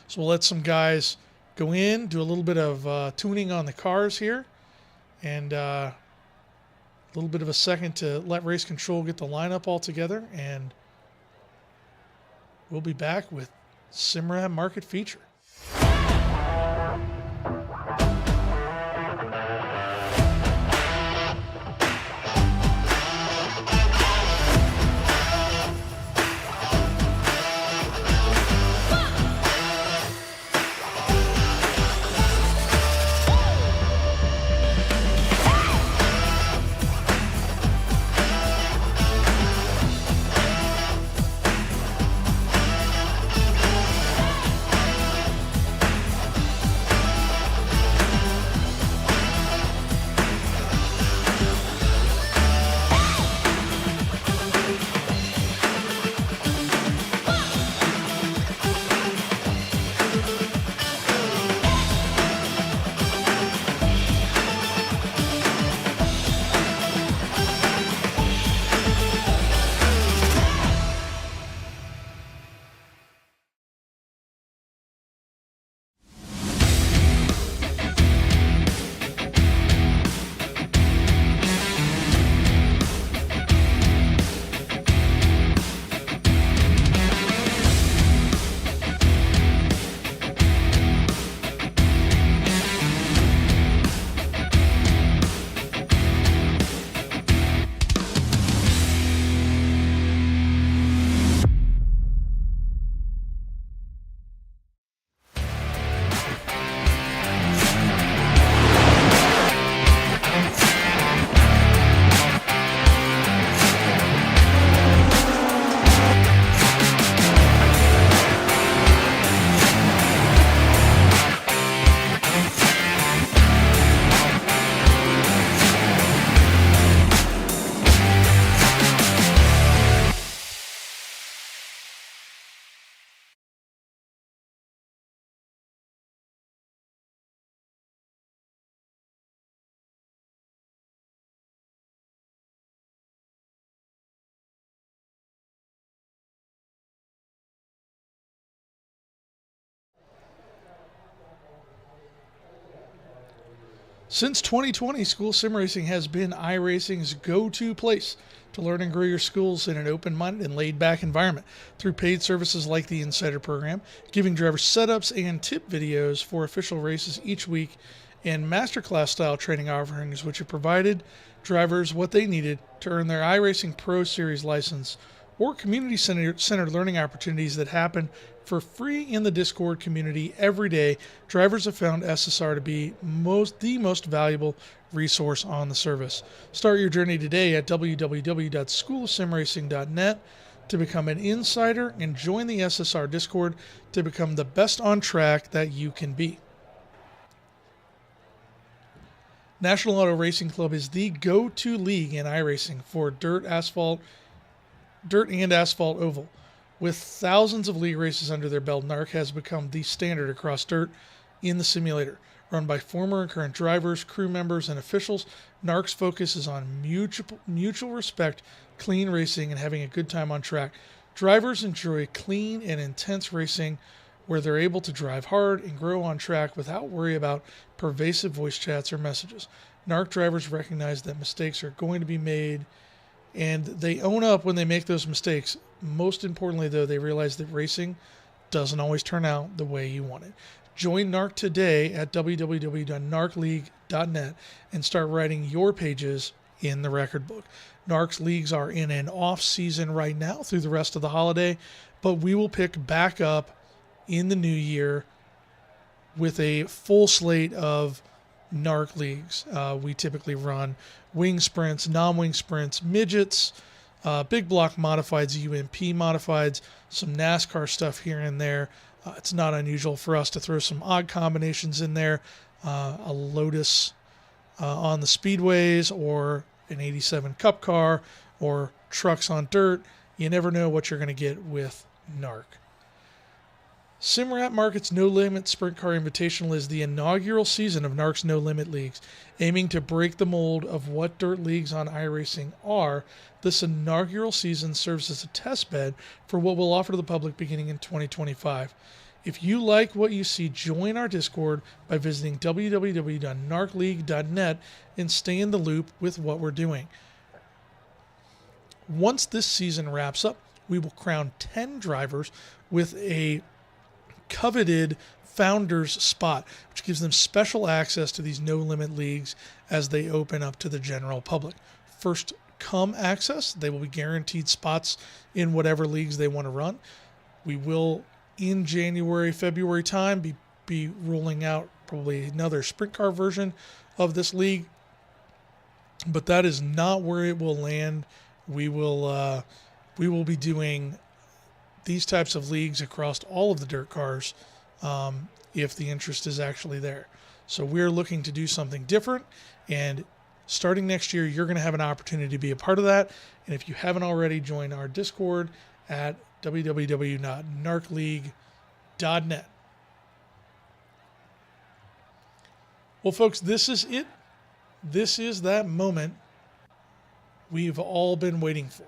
So we'll let some guys go in, do a little bit of tuning on the cars here, and a little bit of a second to let race control get the lineup all together, and we'll be back with Simrad Market feature. Since 2020, School Sim Racing has been iRacing's go-to place to learn and grow your skills in an open-minded and laid-back environment through paid services like the Insider Program, giving drivers setups and tip videos for official races each week, and masterclass-style training offerings which have provided drivers what they needed to earn their iRacing Pro Series license, or community-centered learning opportunities that happen for free in the Discord community every day. Drivers have found SSR to be the most valuable resource on the service. Start your journey today at www.schoolofsimracing.net to become an insider and join the SSR Discord to become the best on track that you can be. National Auto Racing Club is the go-to league in iRacing for dirt and asphalt oval. With thousands of league races under their belt, NARC has become the standard across dirt in the simulator. Run by former and current drivers, crew members, and officials, NARC's focus is on mutual respect, clean racing, and having a good time on track. Drivers enjoy clean and intense racing where they're able to drive hard and grow on track without worry about pervasive voice chats or messages. NARC drivers recognize that mistakes are going to be made, and they own up when they make those mistakes. Most importantly, though, they realize that racing doesn't always turn out the way you want it. Join NARC today at www.narcleague.net and start writing your pages in the record book. NARC's leagues are in an off season right now through the rest of the holiday, but we will pick back up in the new year with a full slate of NARC leagues. We typically run wing sprints, non-wing sprints, midgets, big block modifieds, UMP modifieds, some NASCAR stuff here and there. It's not unusual for us to throw some odd combinations in there, a Lotus on the speedways, or an 87 Cup car, or trucks on dirt. You never know what you're going to get with NARC. SimRat Market's No Limit Sprint Car Invitational is the inaugural season of NARC's No Limit Leagues. Aiming to break the mold of what dirt leagues on iRacing are, this inaugural season serves as a test bed for what we'll offer to the public beginning in 2025. If you like what you see, join our Discord by visiting www.narcleague.net and stay in the loop with what we're doing. Once this season wraps up, we will crown 10 drivers with a coveted founders spot, which gives them special access to these no limit leagues as they open up to the general public. First come access, they will be guaranteed spots in whatever leagues they want to run. We will, in January, February time, be rolling out probably another sprint car version of this league, but that is not where it will land. We will be doing these types of leagues across all of the dirt cars if the interest is actually there. So we're looking to do something different, and starting next year, you're going to have an opportunity to be a part of that. And if you haven't already, join our Discord at www.narcleague.net. Well, folks, this is it. This is that moment we've all been waiting for.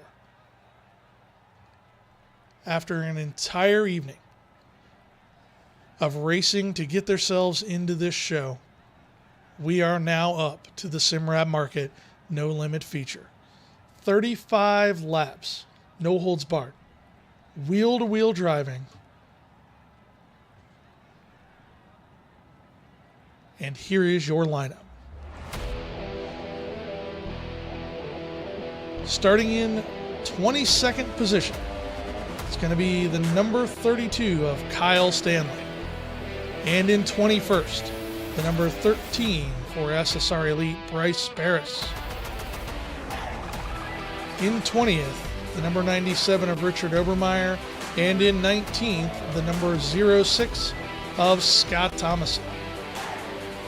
After an entire evening of racing to get themselves into this show, we are now up to the SimRat Market No Limit feature. 35 laps, no holds barred, wheel-to-wheel driving, and here is your lineup. Starting in 22nd position, it's going to be the number 32 of Kyle Stanley. And in 21st, the number 13 for SSR Elite, Bryce Barris. In 20th, the number 97 of Richard Obermeyer. And in 19th, the number 06 of Scott Thomason.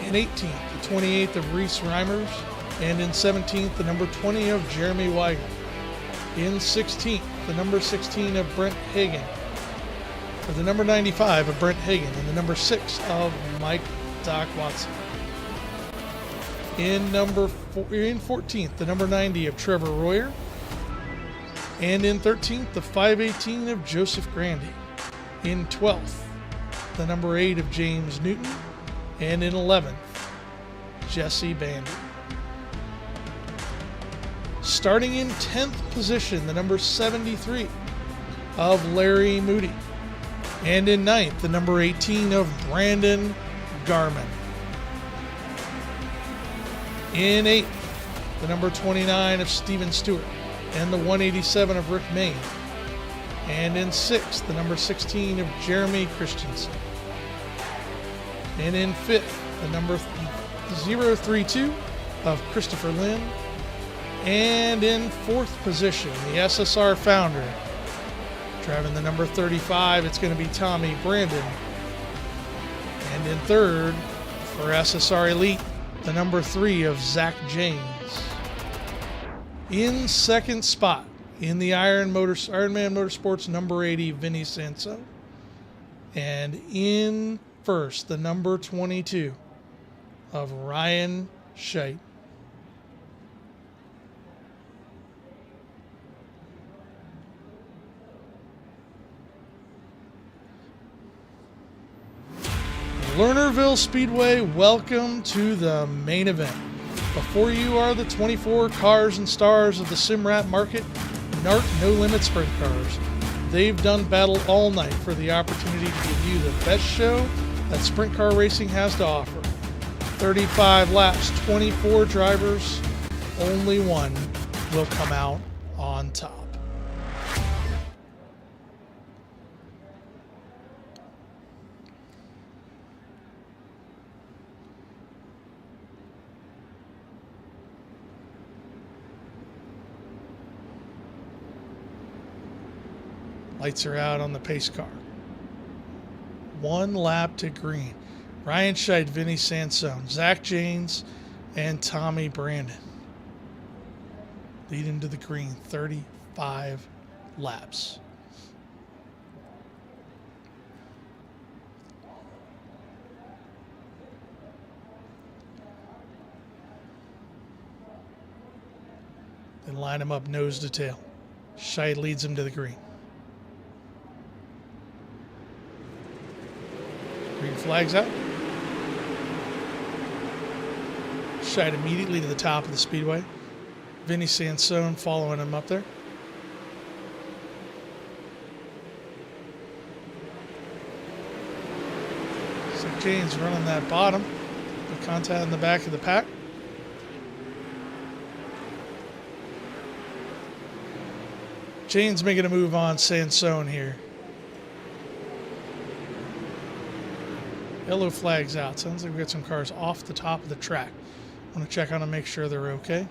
In 18th, the 28th of Reese Reimers. And in 17th, the number 20 of Jeremy Weiger. In 16th, the number 16 of Brent Hagan. For the number 95 of Brent Hagan. And the number 6 of Mike Doc Watson. In 14th, the number 90 of Trevor Royer. And in 13th, the 518 of Joseph Grandy. In 12th, the number 8 of James Newton. And in 11th, Jesse Bandy. Starting in 10th position, the number 73 of Larry Moody. And in 9th, the number 18 of Brandon Garman. In 8th, the number 29 of Steven Stewart and the 187 of Rick Main. And in 6th, the number 16 of Jeremy Christensen. And in 5th, the number 032 of Christopher Lynn. And in 4th position, the SSR founder, driving the number 35, it's going to be Tommy Brandon. And in 3rd, for SSR Elite, the number 3 of Zach James. In 2nd spot, in the Ironman Motorsports number 80, Vinny Sansone. And in 1st, the number 22 of Ryan Scheit. Lernerville Speedway, welcome to the main event. Before you are the 24 cars and stars of the Simrat market, NARC No Limit Sprint Cars. They've done battle all night for the opportunity to give you the best show that sprint car racing has to offer. 35 laps, 24 drivers, only one will come out on top. Lights are out on the pace car. 1 lap to green. Ryan Scheit, Vinny Sansone, Zach James, and Tommy Brandon lead into the green. 35 laps. Then line them up nose to tail. Scheit leads them to the green. Green flags out. Scheit immediately to the top of the speedway. Vinny Sansone following him up there. So James running that bottom. The contact in the back of the pack. James making a move on Sansone here. Yellow flags out. Sounds like we got some cars off the top of the track. Want to check on them, make sure they're okay.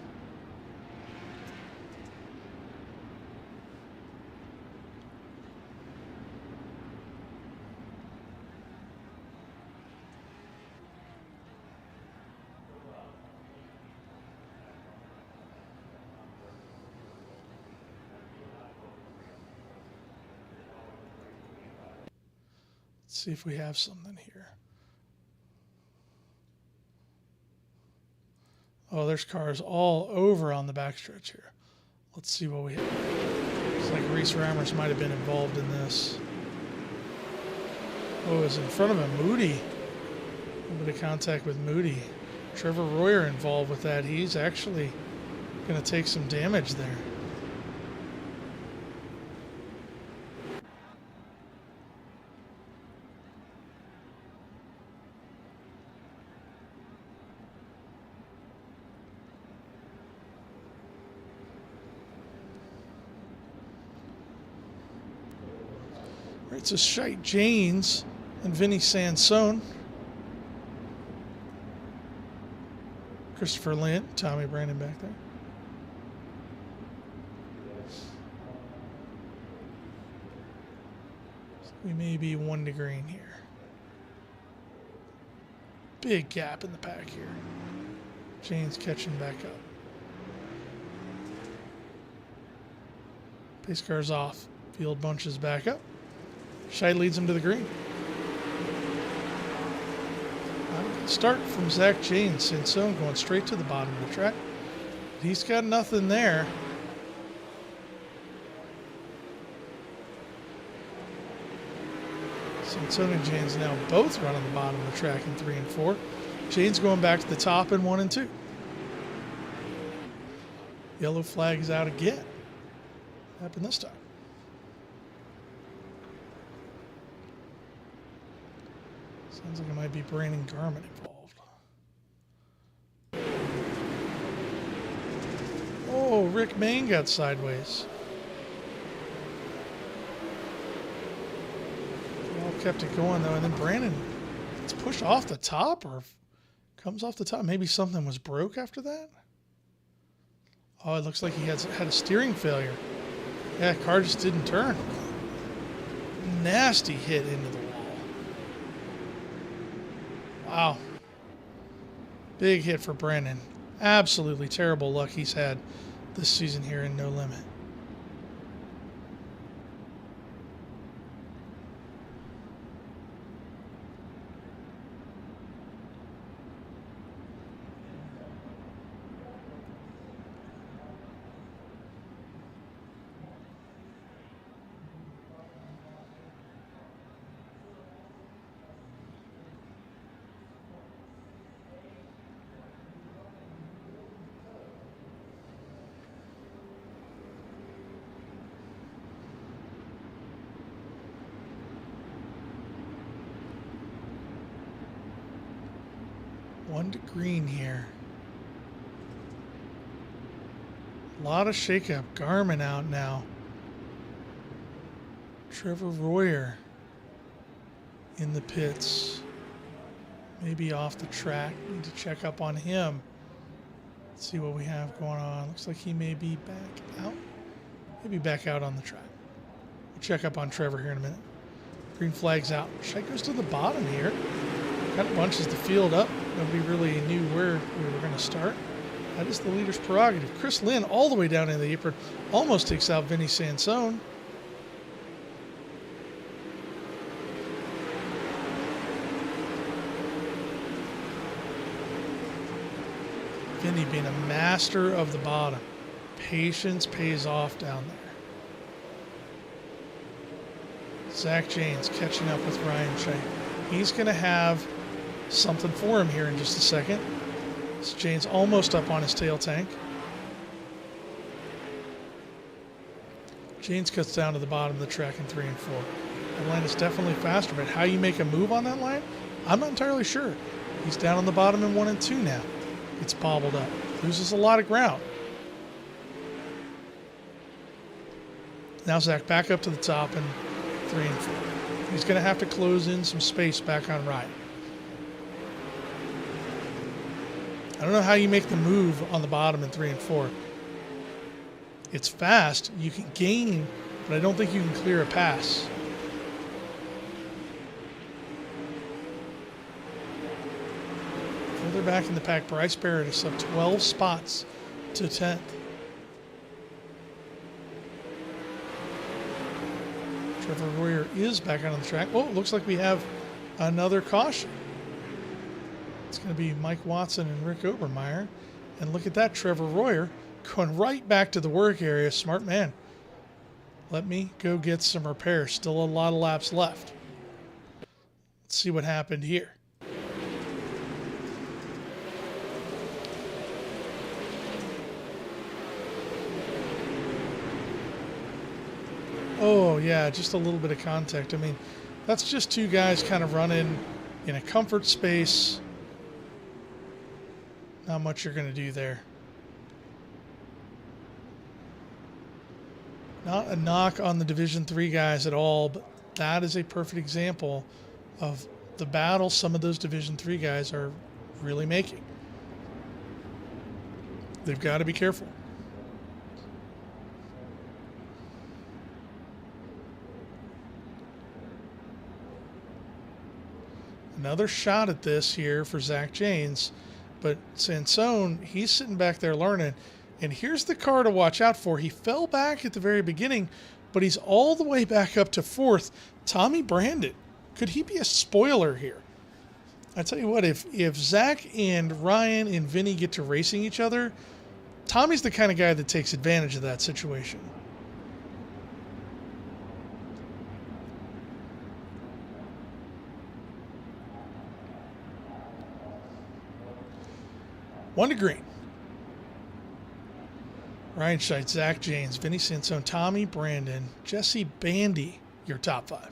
Let's see if we have something here. Oh, there's cars all over on the backstretch here. Let's see what we have. Looks like Reese Rammers might have been involved in this. Oh, it's in front of him. Moody. A little bit of contact with Moody. Trevor Royer involved with that. He's actually going to take some damage there. It's a Scheit James and Vinny Sansone. Christopher Lynn, Tommy Brandon back there. So we may be 1 to green here. Big gap in the pack here. James catching back up. Pace car's off. Field bunches back up. Scheit leads him to the green. Start from Zach James. Sansone going straight to the bottom of the track. He's got nothing there. Sansone and James now both run on the bottom of the track in 3 and 4. Jane's going back to the top in 1 and 2. Yellow flag is out again. What happened this time? Sounds like it might be Brandon Garmin involved. Oh, Rick Main got sideways. They all kept it going though, and then Brandon gets pushed off the top or comes off the top. Maybe something was broke after that. Oh, it looks like he had a steering failure. Yeah, car just didn't turn. Nasty hit into the wall. Wow. Big hit for Brandon. Absolutely terrible luck he's had this season here in No Limit. One to green here. A lot of shakeup. Garmin out now. Trevor Royer in the pits. Maybe off the track. Need to check up on him. Let's see what we have going on. Looks like he may be back out. Maybe back out on the track. We'll check up on Trevor here in a minute. Green flag's out. Shake goes to the bottom here. Kind of bunches the field up. Nobody really knew where we were going to start. That is the leader's prerogative. Chris Lynn all the way down in the apron. Almost takes out Vinny Sansone. Vinny being a master of the bottom. Patience pays off down there. Zach Janes catching up with Ryan Shea. He's going to have something for him here in just a second. So Jane's almost up on his tail tank. Janes cuts down to the bottom of the track in 3 and 4. That line is definitely faster, but how you make a move on that line, I'm not entirely sure. He's down on the bottom in 1 and 2 now. Gets bobbled up. Loses a lot of ground. Now Zach back up to the top in 3 and 4. He's going to have to close in some space back on Ryan. I don't know how you make the move on the bottom in 3 and 4. It's fast. You can gain, but I don't think you can clear a pass. Further back in the pack, Bryce Barrett is up 12 spots to 10th. Trevor Royer is back out on the track. Oh, it looks like we have another caution. It's going to be Mike Watson and Rick Obermeyer. And look at that, Trevor Royer going right back to the work area. Smart man. Let me go get some repairs. Still a lot of laps left. Let's see what happened here. Oh, yeah, just a little bit of contact. I mean, that's just two guys kind of running in a comfort space. Not much you're going to do there. Not a knock on the Division III guys at all, but that is a perfect example of the battle some of those Division III guys are really making. They've got to be careful. Another shot at this here for Zach Janes. But Sansone, he's sitting back there learning. And here's the car to watch out for. He fell back at the very beginning, but he's all the way back up to 4th. Tommy Brandon. Could he be a spoiler here? I tell you what, if Zach and Ryan and Vinny get to racing each other, Tommy's the kind of guy that takes advantage of that situation. 1 to green. Ryan Scheid, Zach James, Vinny Sansone, Tommy Brandon, Jesse Bandy, your top 5.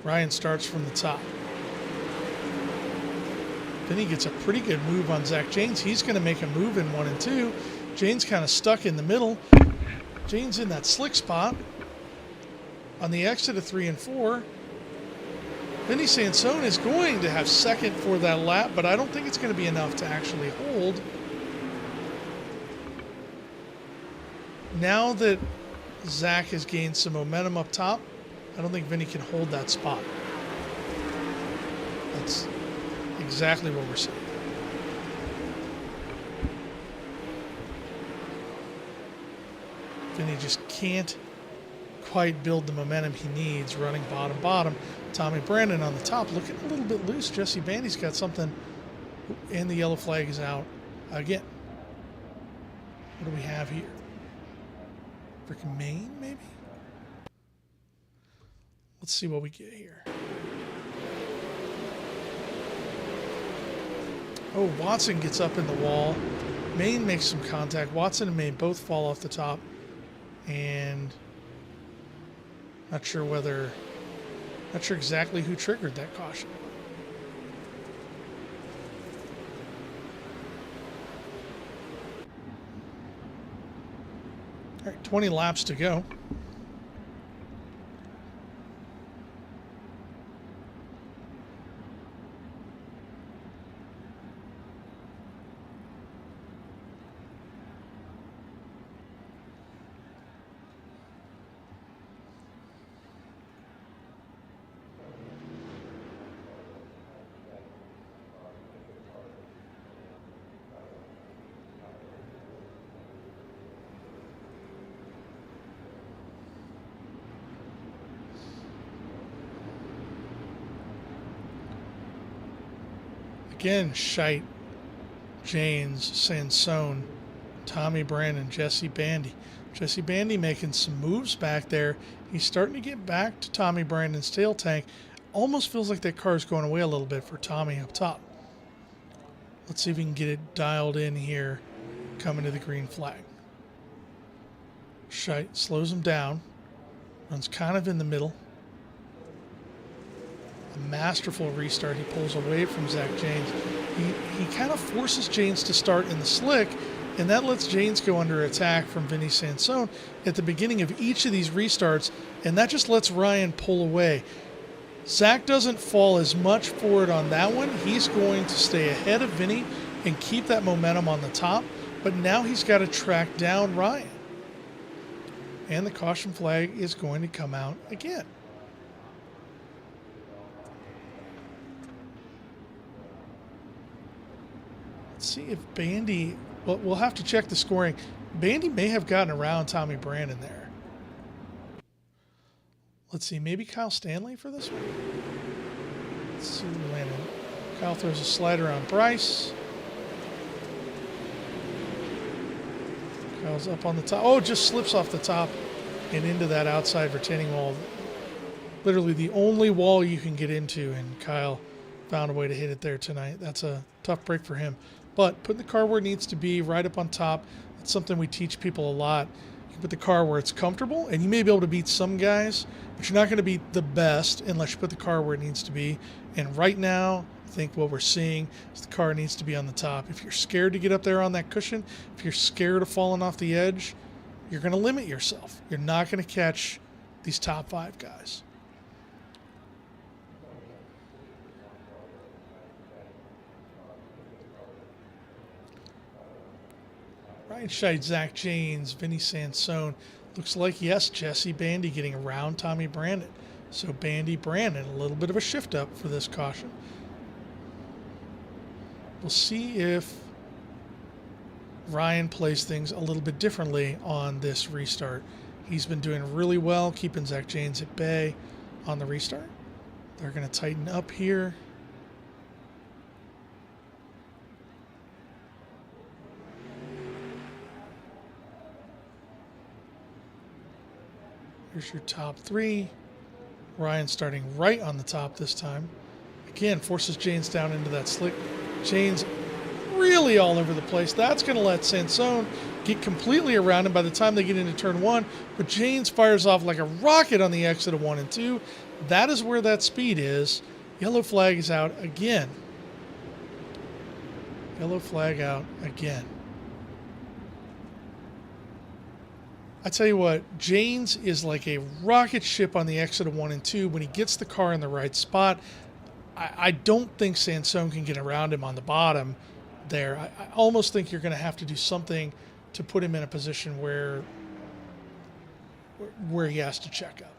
Ryan starts from the top. Vinny gets a pretty good move on Zach James. He's going to make a move in 1 and 2. Jane's kind of stuck in the middle. Jane's in that slick spot. On the exit of 3 and 4, Vinny Sansone is going to have second for that lap, but I don't think it's going to be enough to actually hold. Now that Zach has gained some momentum up top, I don't think Vinny can hold that spot. That's exactly what we're seeing. Vinny just can't quite build the momentum he needs running bottom. Tommy Brandon on the top looking a little bit loose. Jesse Bandy's got something, and the yellow flag is out again. What do we have here? Freaking Maine, maybe? Let's see what we get here. Oh, Watson gets up in the wall. Maine makes some contact. Watson and Maine both fall off the top. And not sure exactly who triggered that caution. All right, 20 laps to go. Again, Scheid, James, Sansone, Tommy Brandon, Jesse Bandy. Jesse Bandy making some moves back there. He's starting to get back to Tommy Brandon's tail tank. Almost feels like that car's going away a little bit for Tommy up top. Let's see if we can get it dialed in here coming to the green flag. Scheid slows him down. Runs kind of in the middle. A masterful restart. He pulls away from Zach James. He kind of forces James to start in the slick, and that lets James go under attack from Vinny Sansone at the beginning of each of these restarts, and that just lets Ryan pull away. Zach doesn't fall as much forward on that one. He's going to stay ahead of Vinny and keep that momentum on the top, but now he's got to track down Ryan. And the caution flag is going to come out again. See if Bandy, well, we'll have to check the scoring. Bandy may have gotten around Tommy Brandon there. Let's see, maybe Kyle Stanley for this one? Let's see who we landed. Kyle throws a slider on Bryce. Kyle's up on the top. Oh, just slips off the top and into that outside retaining wall. Literally the only wall you can get into, and Kyle found a way to hit it there tonight. That's a tough break for him. But putting the car where it needs to be, right up on top, that's something we teach people a lot. You put the car where it's comfortable, and you may be able to beat some guys, but you're not going to beat the best unless you put the car where it needs to be. And right now, I think what we're seeing is the car needs to be on the top. If you're scared to get up there on that cushion, if you're scared of falling off the edge, you're going to limit yourself. You're not going to catch these top 5 guys. Ryan Scheid, Zach James, Vinny Sansone. Looks like, yes, Jesse Bandy getting around Tommy Brandon. So Bandy, Brandon, a little bit of a shift up for this caution. We'll see if Ryan plays things a little bit differently on this restart. He's been doing really well, keeping Zach James at bay on the restart. They're going to tighten up here. Here's your top three. Ryan starting right on the top this time. Again, forces Janes down into that slick. Janes really all over the place. That's going to let Sansone get completely around him by the time they get into turn one. But Janes fires off like a rocket on the exit of 1 and 2. That is where that speed is. Yellow flag is out again. Yellow flag out again. I tell you what, Janes is like a rocket ship on the exit of 1 and 2 when he gets the car in the right spot. I don't think Sansone can get around him on the bottom there. I almost think you're going to have to do something to put him in a position where he has to check up.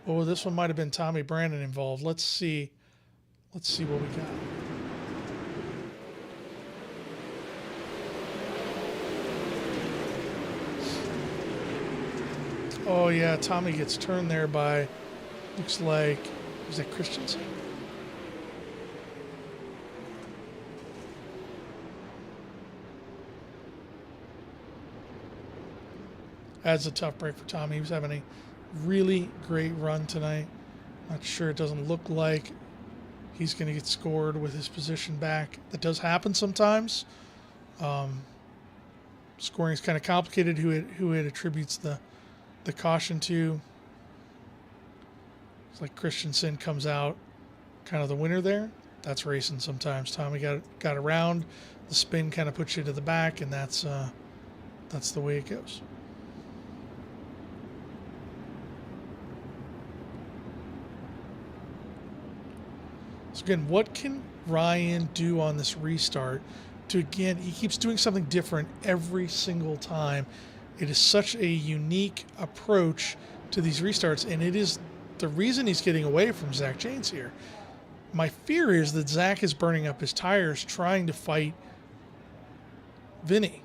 Oh, this one might have been Tommy Brandon involved. Let's see what we got. Oh yeah, Tommy gets turned there by, looks like, is that Christensen? That's a tough break for Tommy. He was having a really great run tonight. Not sure, it doesn't look like he's going to get scored with his position back. That does happen sometimes. Scoring is kind of complicated who it attributes the caution to. It's like Christensen comes out kind of the winner there. That's racing sometimes. Tommy got around. The spin kind of puts you to the back, and that's the way it goes. So again, what can Ryan do on this restart to, again, he keeps doing something different every single time. It is such a unique approach to these restarts, and it is the reason he's getting away from Zach Janes here. My fear is that Zach is burning up his tires trying to fight Vinny.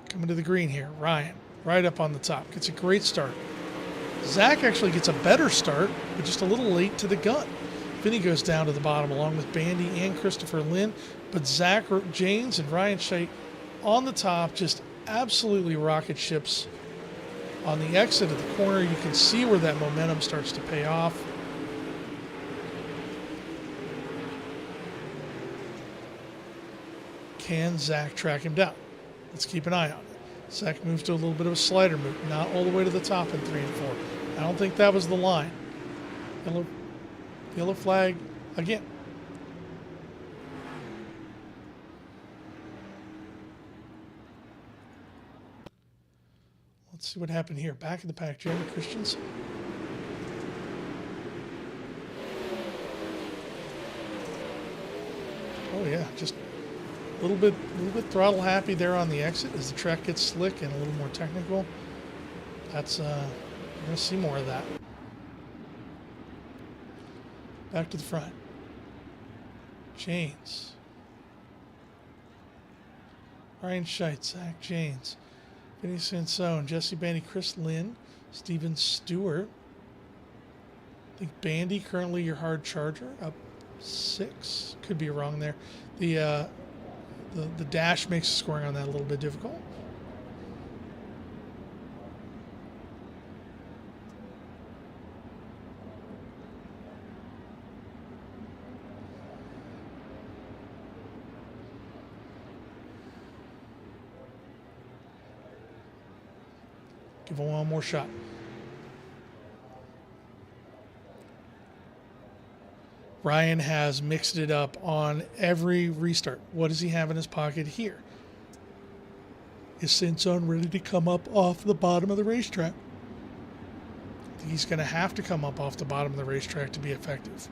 Coming to the green here, Ryan, right up on the top, gets a great start. Zach actually gets a better start, but just a little late to the gun. Vinny goes down to the bottom along with Bandy and Christopher Lynn, but Zach Janes and Ryan Scheidt on the top, just absolutely rocket ships on the exit of the corner. You can see where that momentum starts to pay off. Can Zach track him down? Let's keep an eye on it. Zach moves to a little bit of a slider move, not all the way to the top in 3 and 4. I don't think that was the line. Yellow flag again. Let's see what happened here. Back in the pack, Jeremy Christensen. Oh yeah, just a little bit throttle happy there on the exit as the track gets slick and a little more technical. That's we're gonna see more of that. Back to the front. Janes. Ryan Scheidt, Zach Janes, Vinny Sansone, Jesse Bandy, Chris Lynn, Steven Stewart. I think Bandy currently your hard charger, up 6. Could be wrong there. The dash makes scoring on that a little bit difficult. Give him one more shot. Ryan has mixed it up on every restart. What does he have in his pocket here? Is Sansone ready to come up off the bottom of the racetrack? He's going to have to come up off the bottom of the racetrack to be effective.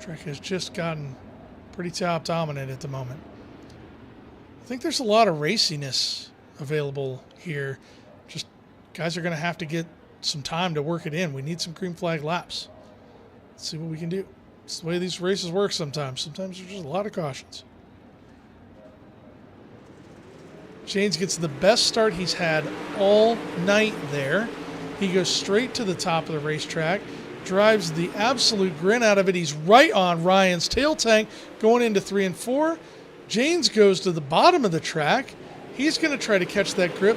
Track has just gotten pretty top dominant at the moment. I think there's a lot of raciness available here. Just guys are going to have to get some time to work it in. We need some green flag laps. Let's see what we can do. It's the way these races work sometimes. Sometimes there's just a lot of cautions. Janes gets the best start he's had all night there. He goes straight to the top of the racetrack. drives the absolute grin out of it. He's right on Ryan's tail tank going into 3 and 4. Janes goes to the bottom of the track. He's going to try to catch that grip.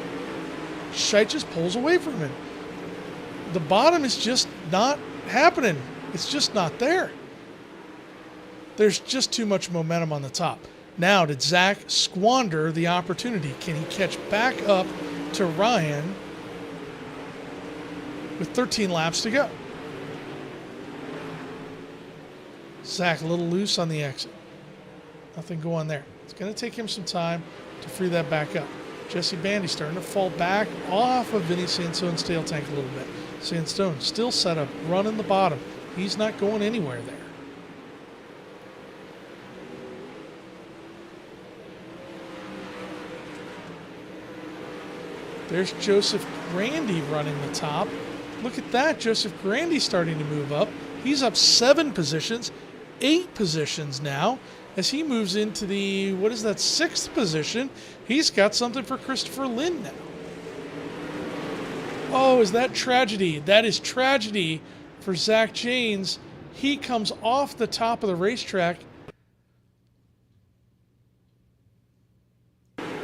Scheidt just pulls away from him. The bottom is just not happening. It's just not there. There's just too much momentum on the top. Now, did Zach squander the opportunity? Can he catch back up to Ryan with 13 laps to go? Zach a little loose on the exit. Nothing going there. It's going to take him some time to free that back up. Jesse Bandy starting to fall back off of Vinny Sansone's tail tank a little bit. Sansone still set up, running the bottom. He's not going anywhere there. There's Joseph Grandy running the top. Look at that. Joseph Grandy starting to move up. He's up 7 positions, 8 positions now. As he moves into the, 6th position, he's got something for Christopher Lynn now. Oh, is that tragedy? That is tragedy for Zach Janes. He comes off the top of the racetrack.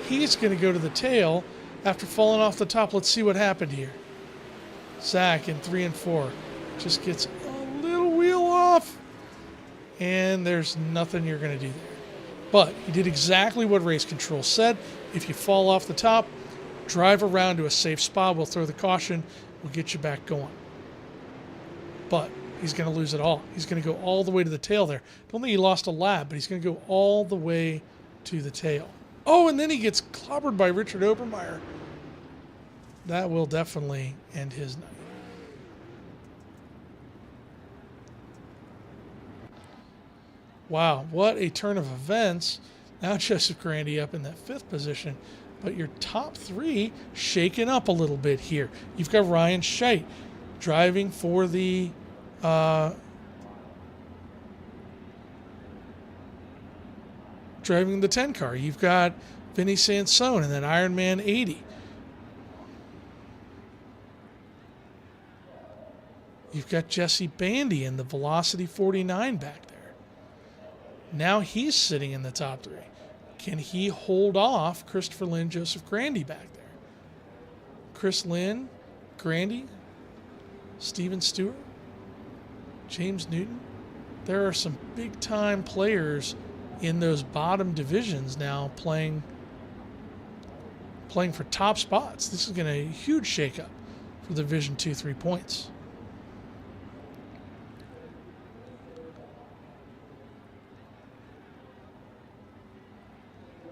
He's going to go to the tail after falling off the top. Let's see what happened here. Zach in 3 and 4 just gets a little wheel off. And there's nothing you're going to do there. But he did exactly what race control said. If you fall off the top, drive around to a safe spot. We'll throw the caution. We'll get you back going. But he's going to lose it all. He's going to go all the way to the tail there. Don't think he lost a lap, but he's going to go all the way to the tail. Oh, and then he gets clobbered by Richard Obermeyer. That will definitely end his night. Wow, what a turn of events. Now Joseph Grandy up in that 5th position. But your top 3 shaken up a little bit here. You've got Ryan Scheidt driving for the driving the 10 car. You've got Vinny Sansone in that Ironman 80. You've got Jesse Bandy in the Velocity 49 back there. Now he's sitting in the top 3. Can he hold off Christopher Lynn, Joseph Grandy back there? Chris Lynn, Grandy, Steven Stewart, James Newton. There are some big-time players in those bottom divisions now playing for top spots. This is going to be a huge shakeup for the Division 2-3 points.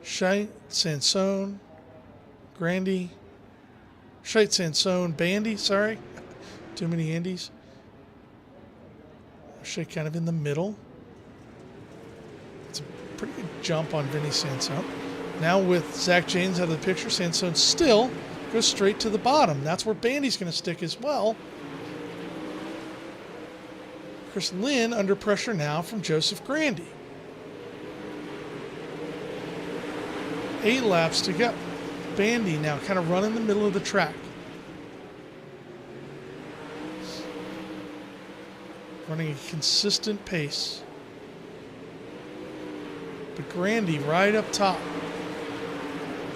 Scheidt, Sansone, Grandy, Scheidt, Sansone, Bandy, sorry. Too many Andes. Scheidt kind of in the middle. It's a pretty good jump on Vinny Sansone. Now with Zach Janes out of the picture, Sansone still goes straight to the bottom. That's where Bandy's going to stick as well. Chris Lynn under pressure now from Joseph Grandy. 8 laps to go. Bandy now kind of running the middle of the track. Running a consistent pace. But Grandy right up top.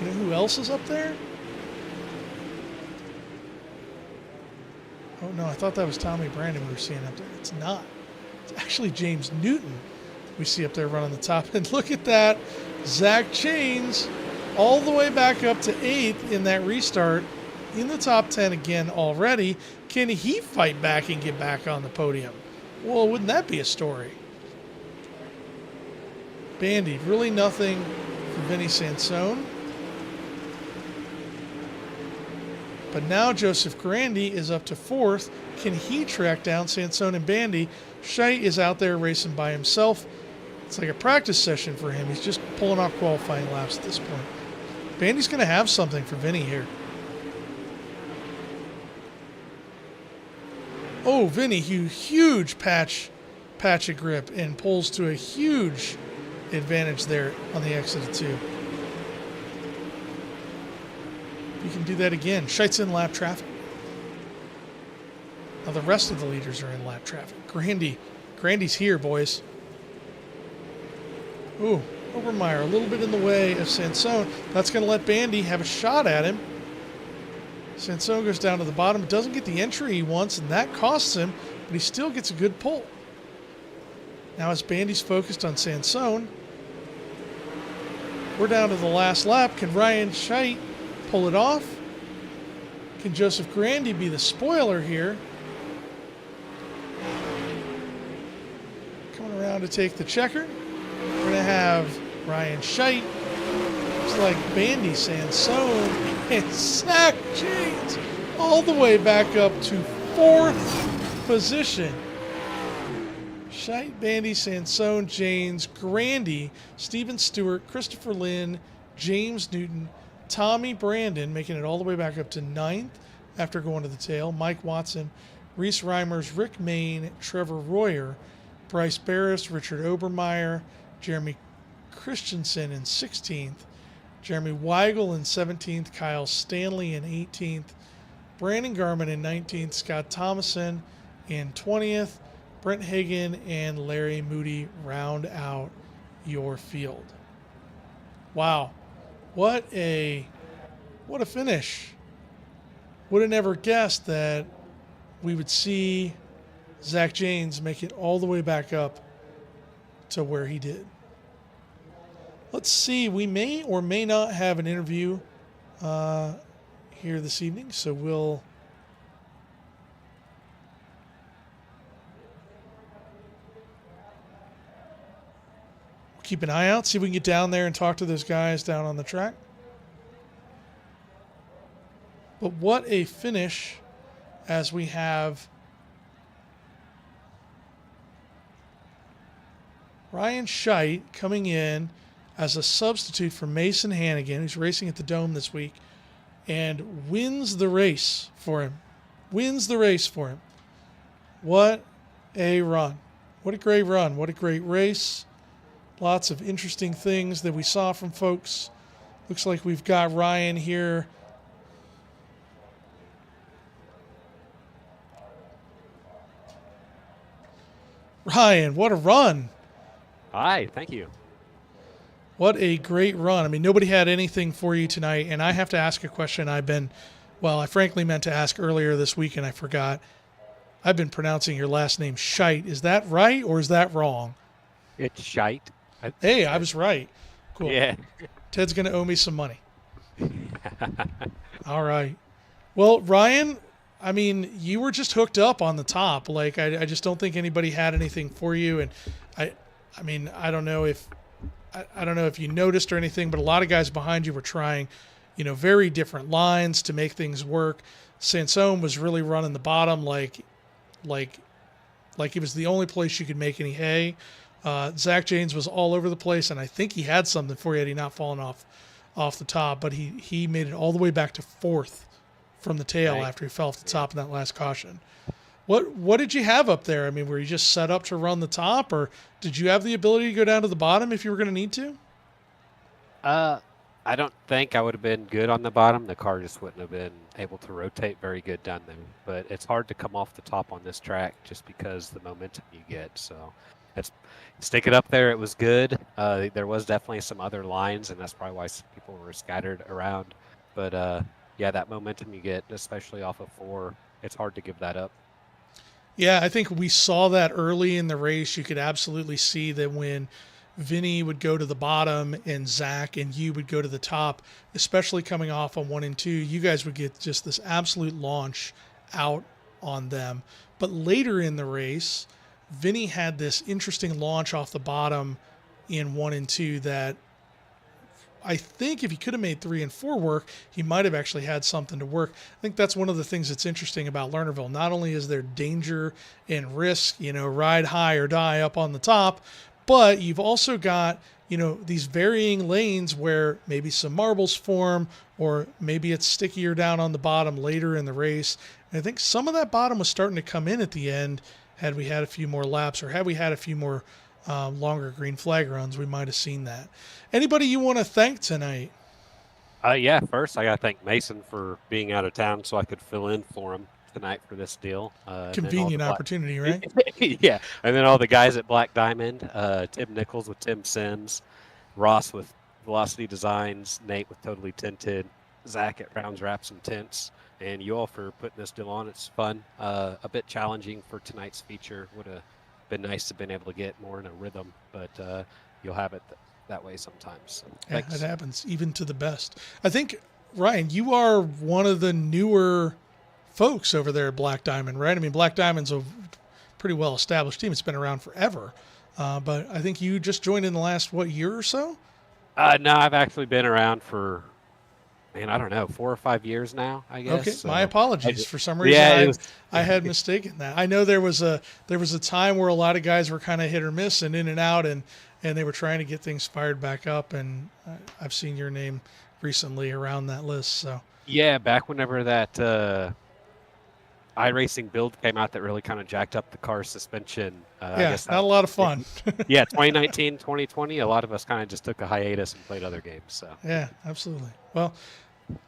You know who else is up there? Oh no, I thought that was Tommy Brandon we were seeing up there. It's not. It's actually James Newton we see up there running the top. And look at that. Zach Janes all the way back up to 8th in that restart. In the top 10 again already. Can he fight back and get back on the podium? Well, wouldn't that be a story? Bandy, really nothing for Vinny Sansone. But now Joseph Grandy is up to 4th. Can he track down Sansone and Bandy? Scheidt is out there racing by himself. It's like a practice session for him. He's just pulling off qualifying laps at this point. Bandy's going to have something for Vinny here. Oh, Vinny, huge patch of grip and pulls to a huge advantage there on the exit of 2. You can do that again. Scheidt's in lap traffic. Now the rest of the leaders are in lap traffic. Grandy's here, boys. Ooh, Obermeyer a little bit in the way of Sansone. That's going to let Bandy have a shot at him. Sansone goes down to the bottom. Doesn't get the entry he wants, and that costs him, but he still gets a good pull. Now as Bandy's focused on Sansone, we're down to the last lap. Can Ryan Scheit pull it off? Can Joseph Grandy be the spoiler here? Coming around to take the checker. We're going to have Ryan Scheit. Looks like Bandy, Sansone, and Zach James all the way back up to 4th position. Scheit, Bandy, Sansone, James, Grandy, Steven Stewart, Christopher Lynn, James Newton, Tommy Brandon, making it all the way back up to 9th after going to the tail. Mike Watson, Reese Reimers, Rick Main, Trevor Royer, Bryce Barris, Richard Obermeyer, Jeremy Christensen in 16th, Jeremy Weigel in 17th, Kyle Stanley in 18th, Brandon Garman in 19th, Scott Thomason in 20th, Brent Hagan and Larry Moody round out your field. Wow. What a finish. Would have never guessed that we would see Zach James make it all the way back up to where he did. Let's see. We may or may not have an interview here this evening, so we'll keep an eye out, see if we can get down there and talk to those guys down on the track. But what a finish as we have Ryan Scheit coming in as a substitute for Mason Hannigan, who's racing at the Dome this week, and wins the race for him. What a run. What a great run. What a great race. Lots of interesting things that we saw from folks. Looks like we've got Ryan here. Ryan, what a run. Hi, thank you. What a great run. I mean, nobody had anything for you tonight, and I have to ask a question I frankly meant to ask earlier this week, and I forgot. I've been pronouncing your last name Scheit. Is that right, or is that wrong? It's Scheit. Hey, I was right. Cool. Yeah. Ted's going to owe me some money. All right. Well, Ryan, I mean, you were just hooked up on the top. Like, I just don't think anybody had anything for you. And I don't know if you noticed or anything, but a lot of guys behind you were trying, very different lines to make things work. Sansone was really running the bottom like it was the only place you could make any hay. Zach James was all over the place, and I think he had something for you had he not fallen off the top, but he made it all the way back to 4th from the tail right after he fell off the top in that last caution. What did you have up there? I mean, were you just set up to run the top, or did you have the ability to go down to the bottom if you were going to need to? I don't think I would have been good on the bottom. The car just wouldn't have been able to rotate very good down there. But it's hard to come off the top on this track just because the momentum you get. So it's stick it up there. It was good. There was definitely some other lines, and that's probably why some people were scattered around. But yeah, that momentum you get, especially off of 4, it's hard to give that up. Yeah, I think we saw that early in the race. You could absolutely see that when Vinny would go to the bottom and Zach and you would go to the top, especially coming off on 1 and 2, you guys would get just this absolute launch out on them. But later in the race, Vinny had this interesting launch off the bottom in 1 and 2 that I think if he could have made 3 and 4 work, he might have actually had something to work. I think that's one of the things that's interesting about Lernerville. Not only is there danger and risk, ride high or die up on the top, but you've also got, these varying lanes where maybe some marbles form, or maybe it's stickier down on the bottom later in the race. And I think some of that bottom was starting to come in at the end. Had we had a few more laps, or had we had a few more longer green flag runs, we might have seen that. Anybody you want to thank tonight? Yeah, first I got to thank Mason for being out of town so I could fill in for him. tonight for this deal. Convenient opportunity, right? Yeah, and then all the guys at Black Diamond, Tim Nichols with Tim Sims, Ross with Velocity Designs, Nate with Totally Tinted, Zach at Rounds, Wraps, and Tints, and you all for putting this deal on. It's fun. A bit challenging for tonight's feature. Would have been nice to have been able to get more in a rhythm, but you'll have it that way sometimes. So, yeah, it happens, even to the best. I think, Ryan, you are one of the newer folks over there at Black Diamond, right? I mean, Black Diamond's a pretty well-established team. It's been around forever. But I think you just joined in the last, year or so? No, I've actually been around for, I don't know, 4 or 5 years now, I guess. Okay, so my apologies. For some reason, I had mistaken that. I know there was a time where a lot of guys were kind of hit or miss and in and out, and they were trying to get things fired back up, and I've seen your name recently around that list. So yeah, back whenever that iRacing build came out that really kind of jacked up the car suspension. I guess not a lot of fun. Yeah, 2019, 2020, a lot of us kind of just took a hiatus and played other games. So yeah, absolutely. Well,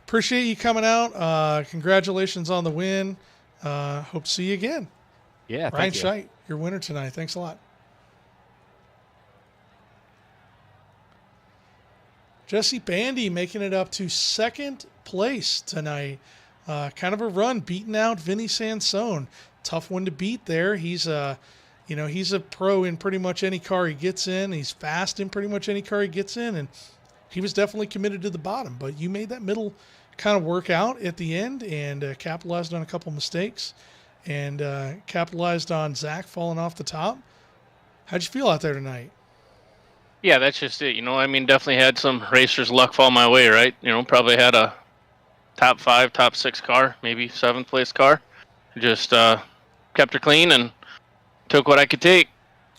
appreciate you coming out. Congratulations on the win. Hope to see you again. Yeah, Ryan Scheidt, your winner tonight. Thanks a lot. Jesse Bandy making it up to second place tonight. Kind of a run, beating out Vinny Sansone. Tough one to beat there. He's a pro in pretty much any car he gets in. He's fast in pretty much any car he gets in, and he was definitely committed to the bottom. But you made that middle kind of work out at the end and capitalized on a couple mistakes and capitalized on Zach falling off the top. How'd you feel out there tonight? Yeah, that's just it. Definitely had some racers' luck fall my way, right? Probably had a top 5, top 6 car, maybe 7th place car. Just kept her clean and took what I could take.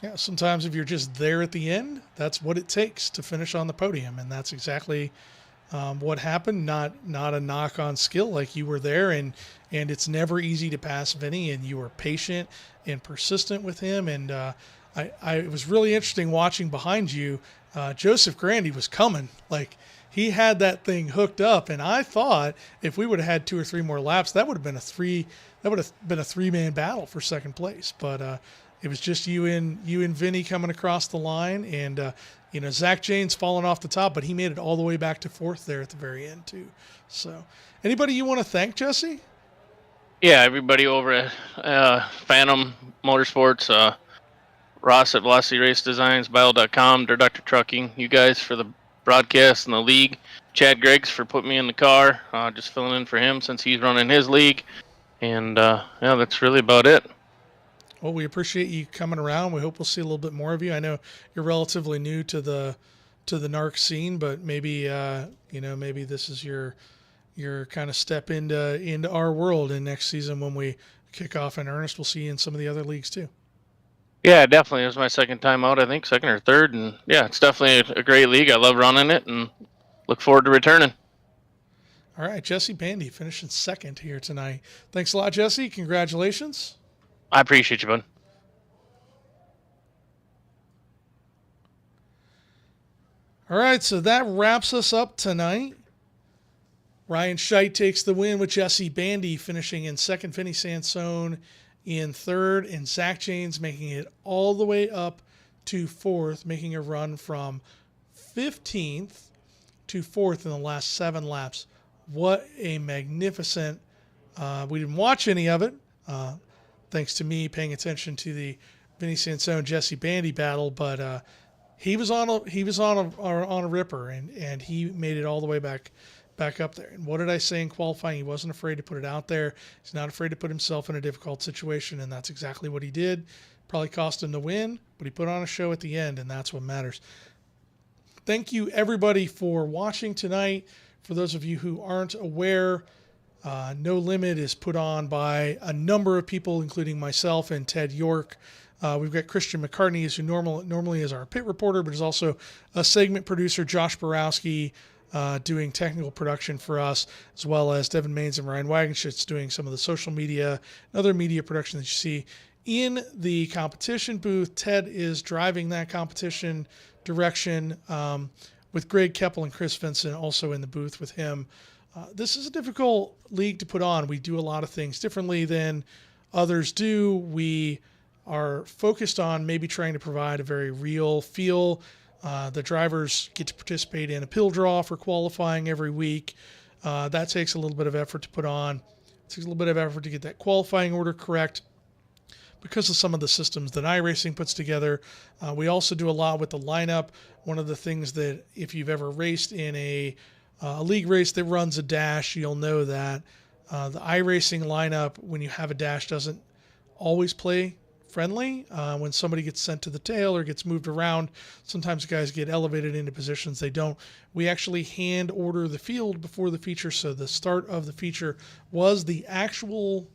Yeah, sometimes if you're just there at the end, that's what it takes to finish on the podium, and that's exactly what happened. Not a knock on skill, like you were there, and it's never easy to pass Vinny, and you were patient and persistent with him, and it was really interesting watching behind you. Joseph Grandy was coming, like he had that thing hooked up, and I thought if we would have had 2 or 3 more laps, that would have been a 3-man battle for second place. But it was just you and Vinny coming across the line, and Zach Jane's falling off the top, but he made it all the way back to 4th there at the very end too. So, anybody you want to thank, Jesse? Yeah, everybody over at Phantom Motorsports, Ross at Velocity Race Designs, Bio.com, Dr. Trucking, you guys for the broadcast and the league, Chad Griggs for putting me in the car, just filling in for him since he's running his league, and that's really about it. Well, we appreciate you coming around. We hope we'll see a little bit more of you. I know you're relatively new to the NARC scene, but maybe maybe this is your kind of step into our world. And next season when we kick off in earnest, we'll see you in some of the other leagues too. Yeah, definitely. It was my second time out, I think, second or third, and yeah, it's definitely a great league. I love running it, and look forward to returning. All right, Jesse Bandy finishing second here tonight. Thanks a lot, Jesse. Congratulations. I appreciate you, bud. All right, so that wraps us up tonight. Ryan Scheidt takes the win with Jesse Bandy finishing in second, Vinny Sansone in third, and Zach Janes making it all the way up to 4th, making a run from 15th to 4th in the last 7 laps. What a magnificent, we didn't watch any of it, thanks to me paying attention to the Vinny Sansone Jesse Bandy battle, but he was on a ripper, and he made it all the way back up there. And what did I say in qualifying? He wasn't afraid to put it out there. He's not afraid to put himself in a difficult situation, and that's exactly what he did. Probably cost him the win, but he put on a show at the end, and that's what matters. Thank you, everybody, for watching tonight. For those of you who aren't aware, No Limit is put on by a number of people, including myself and Ted York. We've got Christian McCartney, who normally is our pit reporter, but is also a segment producer, Josh Borowski, doing technical production for us, as well as Devin Maines and Ryan Wagenschitz doing some of the social media and other media production that you see in the competition booth. Ted is driving that competition direction with Greg Keppel and Chris Vincent also in the booth with him. This is a difficult league to put on. We do a lot of things differently than others do. We are focused on maybe trying to provide a very real feel. The drivers get to participate in a pill draw for qualifying every week. That takes a little bit of effort to put on. It takes a little bit of effort to get that qualifying order correct because of some of the systems that iRacing puts together. We also do a lot with the lineup. One of the things that if you've ever raced in a league race that runs a dash, you'll know that the iRacing lineup, when you have a dash, doesn't always play friendly. When somebody gets sent to the tail or gets moved around, sometimes guys get elevated into positions they don't. We actually hand order the field before the feature, so the start of the feature was the actual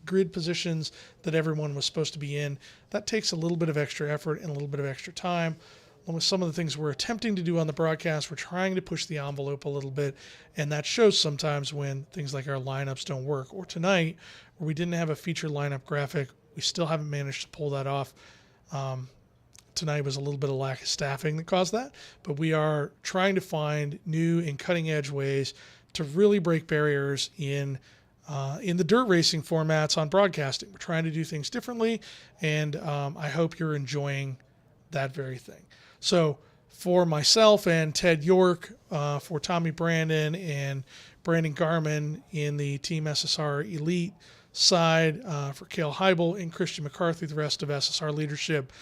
grid positions that everyone was supposed to be in. That takes a little bit of extra effort and a little bit of extra time. Along with some of the things we're attempting to do on the broadcast, we're trying to push the envelope a little bit, and that shows sometimes when things like our lineups don't work. Or tonight, where we didn't have a feature lineup graphic, we still haven't managed to pull that off. Tonight was a little bit of lack of staffing that caused that, but we are trying to find new and cutting-edge ways to really break barriers in the dirt racing formats on broadcasting. We're trying to do things differently, and I hope you're enjoying that very thing. So for myself and Ted York, for Tommy Brandon and Brandon Garman in the Team SSR Elite side, for Cale Heibel and Christian McCarthy, the rest of SSR leadership,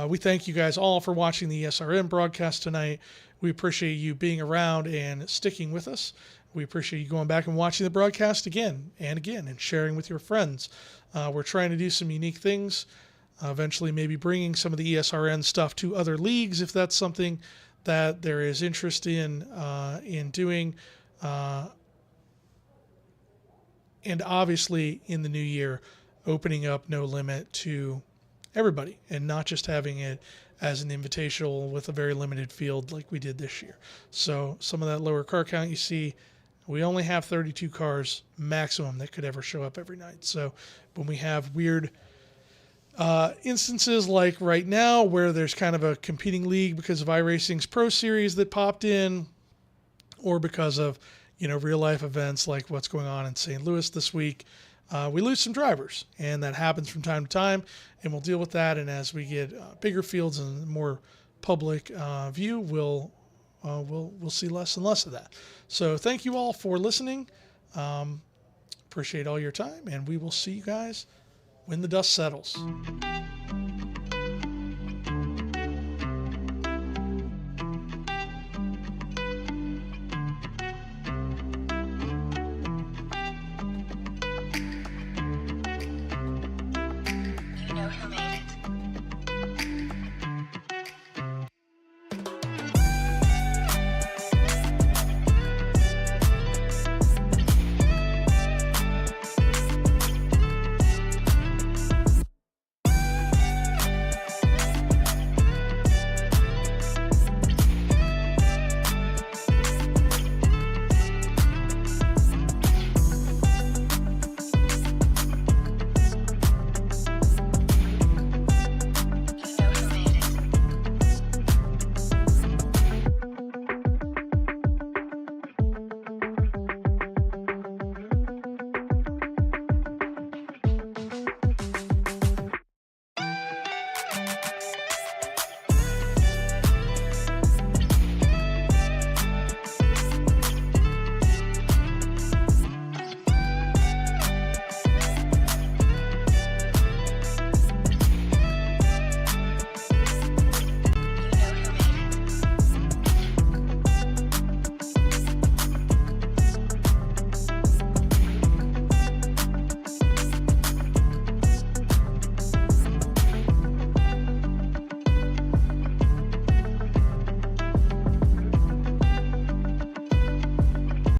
we thank you guys all for watching the SRM broadcast tonight. We appreciate you being around and sticking with us. We appreciate you going back and watching the broadcast again and again and sharing with your friends. We're trying to do some unique things. Eventually maybe bringing some of the ESRN stuff to other leagues if that's something that there is interest in doing. And obviously in the new year, opening up No Limit to everybody and not just having it as an invitational with a very limited field like we did this year. So some of that lower car count you see, we only have 32 cars maximum that could ever show up every night. So when we have weird instances like right now where there's kind of a competing league because of iRacing's Pro Series that popped in, or because of real life events like what's going on in St. Louis this week, we lose some drivers, and that happens from time to time, and we'll deal with that. And as we get bigger fields and more public view, we'll see less and less of that. So thank you all for listening. Appreciate all your time, and we will see you guys when the dust settles.